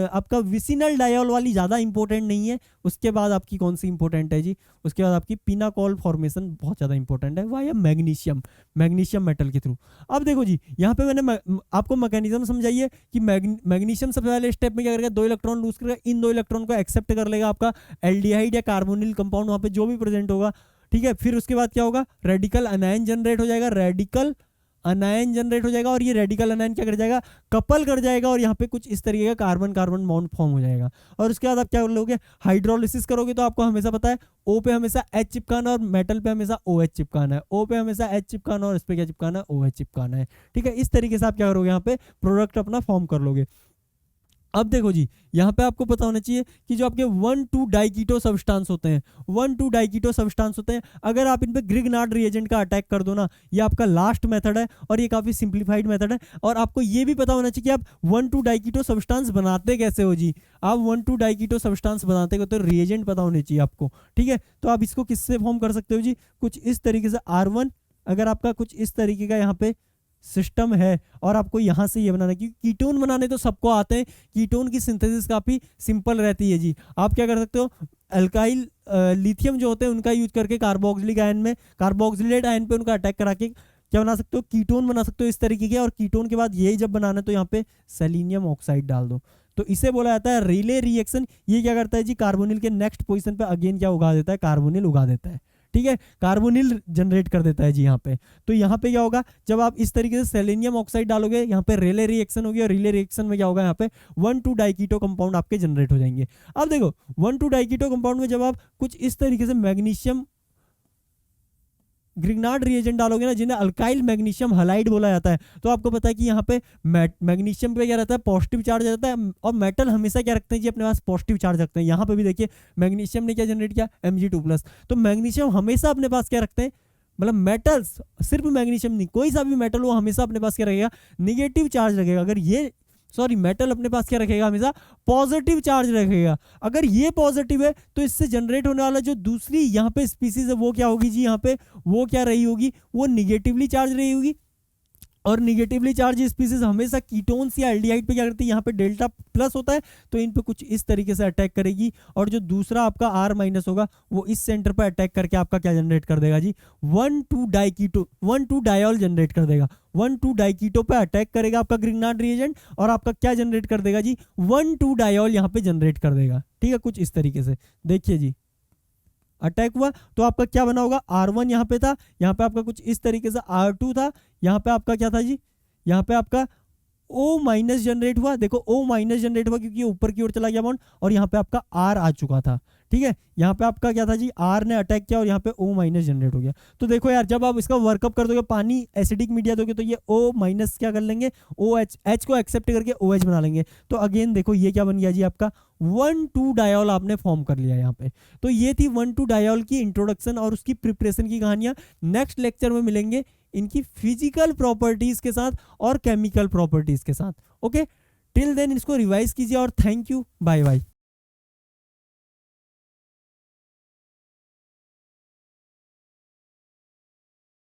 [SPEAKER 2] आपका विसिनल डायोल वाली ज़्यादा इंपॉर्टेंट नहीं है। उसके बाद आपकी कौन सी इंपॉर्टेंट है जी, उसके बाद आपकी पिनाकोल फॉर्मेशन बहुत ज़्यादा इंपॉर्टेंट है, वाया मैग्नीशियम मेटल के थ्रू। अब देखो जी, यहाँ पे मैंने आपको मैकेनिज्म समझाइए कि मैग्नीशियम सबसे पहले स्टेप में क्या करेगा, 2 इलेक्ट्रॉन लूज करेगा, इन 2 इलेक्ट्रॉन को एक्सेप्ट कर लेगा आपका एल्डिहाइड या कार्बोनिल कंपाउंड वहाँ पे जो भी प्रेजेंट होगा। ठीक है, फिर उसके बाद क्या होगा, रेडिकल अनायन जनरेट हो जाएगा, रेडिकल अनायन जनरेट हो जाएगा, और ये रेडिकल अनायन क्या कर जाएगा, कपल कर जाएगा, और यहाँ पे कुछ इस तरीके का कार्बन कार्बन बॉन्ड फॉर्म हो जाएगा। और उसके बाद आप क्या करोगे, हाइड्रोलिसिस करोगे, तो आपको हमेशा पता है O पे हमेशा H चिपकाना, और मेटल पे हमेशा OH चिपकाना है, O पे हमेशा H चिपकाना, और इस पे क्या चिपकाना है, OH चिपकाना है। ठीक है, इस तरीके से आप क्या करोगे, यहाँ पे प्रोडक्ट अपना फॉर्म कर लोगे। अब देखो जी, यहाँ पे आपको पता होना चाहिए कि जो आपके 1,2 डाइकीटो सब्सटेंस होते हैं, 1,2 डाइकीटो सब्सटेंस होते हैं, अगर आप इन पे ग्रिग्नार्ड रिएजेंट का अटैक कर दो ना, ये आपका लास्ट मेथड है, और ये काफ़ी सिंप्लीफाइड मेथड है। और आपको ये भी पता होना चाहिए कि आप 1,2 डाइकीटो सब्सटेंस बनाते कैसे हो जी। आप 1,2 डाइकीटो सब्सटेंस बनाते हो तो रिएजेंट पता होने चाहिए आपको। ठीक है, तो आप इसको किससे फॉर्म कर सकते हो जी, कुछ इस तरीके से R1, अगर आपका कुछ इस तरीके का यहाँ पे सिस्टम है, और आपको यहाँ से ये बनाना है, क्योंकि कीटोन बनाने तो सबको आते हैं, कीटोन की सिंथेसिस काफ़ी सिंपल रहती है जी। आप क्या कर सकते हो, अल्काइल लिथियम जो होते हैं उनका यूज करके कार्बोक्सिलिक आयन में, कार्बोक्सिलेट आयन पे उनका अटैक करा के क्या बना सकते हो, कीटोन बना सकते हो इस तरीके के। और कीटोन के बाद यही जब बनाना है तो यहाँ पे सेलेनियम ऑक्साइड डाल दो, तो इसे बोला जाता है रिले रिएक्शन। ये क्या करता है जी, कार्बोनिल के नेक्स्ट पोजीशन पे अगेन क्या उगा देता है, कार्बोनिल उगा देता है। ठीक है, कार्बोनिल जनरेट कर देता है जी यहाँ पे। तो यहाँ पे क्या होगा, जब आप इस तरीके से सेलेनियम ऑक्साइड डालोगे, यहाँ पे रेले रिएक्शन होगी और रिले रिएक्शन में क्या होगा, यहाँ पे 1,2 डाइकीटो कंपाउंड आपके जनरेट हो जाएंगे। अब देखो 1,2 डाइकीटो कंपाउंड में जब आप कुछ इस तरीके से मैग्नीशियम ग्रिग्नार्ड रिएजेंट डालोगे ना, जिन्हें अल्काइल मैग्नीशियम हलाइड बोला जाता है, तो आपको पता है कि यहाँ पे मैग्नीशियम पे क्या रहता है, पॉजिटिव चार्ज रहता है, और मेटल हमेशा क्या रखते हैं जी, अपने पास पॉजिटिव चार्ज रखते हैं। यहाँ पे भी देखिए मैग्नीशियम ने क्या जनरेट किया, Mg2+। तो मैग्नीशियम हमेशा अपने पास क्या रखते हैं, मतलब मेटल्स, सिर्फ मैग्नीशियम नहीं, कोई सा भी मेटल वो हमेशा अपने पास क्या रखेगा, निगेटिव चार्ज रखेगा। अगर ये मेटल अपने पास क्या रखेगा, हमेशा पॉजिटिव चार्ज रखेगा। अगर ये पॉजिटिव है तो इससे जनरेट होने वाला जो दूसरी यहाँ पे स्पीसीज है वो क्या होगी जी, यहाँ पे वो क्या रही होगी, वो निगेटिवली चार्ज रही होगी। और निगेटिवली चार्ज स्पीसीज हमेशा कीटोन्स या एल्डिहाइड पे क्या करती है, यहाँ पे डेल्टा प्लस होता है, तो इन पे कुछ इस तरीके से अटैक करेगी। और जो दूसरा आपका R- होगा वो इस सेंटर पर अटैक करके आपका क्या जनरेट कर देगा जी, 1,2 डायॉल जनरेट कर देगा। 1,2 डाइकीटो पे अटैक करेगा आपका ग्रिग्नार्ड रिएजेंट, और आपका क्या जनरेट कर देगा जी, 1,2 डायॉल यहाँ पे जनरेट कर देगा। ठीक है, कुछ इस तरीके से देखिए जी, अटैक हुआ तो आपका क्या बना होगा, R1 यहाँ पे था, यहाँ पे आपका कुछ इस तरीके से R2 था, यहाँ पे आपका क्या था जी, यहाँ पे आपका O- जनरेट हुआ। देखो O- जनरेट हुआ क्योंकि ये ऊपर की ओर चला गया बॉन्ड, और यहाँ पे आपका R आ चुका था। ठीक है, यहाँ पे आपका क्या था जी, R ने अटैक किया और यहाँ पे O- जनरेट हो गया। तो देखो यार, जब आप इसका वर्कअप कर दोगे, पानी एसिडिक मीडिया दोगे, तो ये O- क्या कर लेंगे, OH, H को एक्सेप्ट करके OH बना लेंगे। तो अगेन देखो ये क्या बन गया जी, आपका 1,2 डायॉल आपने फॉर्म कर लिया यहाँ पे। तो ये थी 1,2 डायॉल की इंट्रोडक्शन और उसकी प्रिपरेशन की कहानियां। नेक्स्ट लेक्चर में मिलेंगे इनकी फिजिकल प्रॉपर्टीज के साथ और केमिकल प्रॉपर्टीज के साथ। ओके, टिल देन इसको रिवाइज कीजिए और थैंक यू, बाय बाय।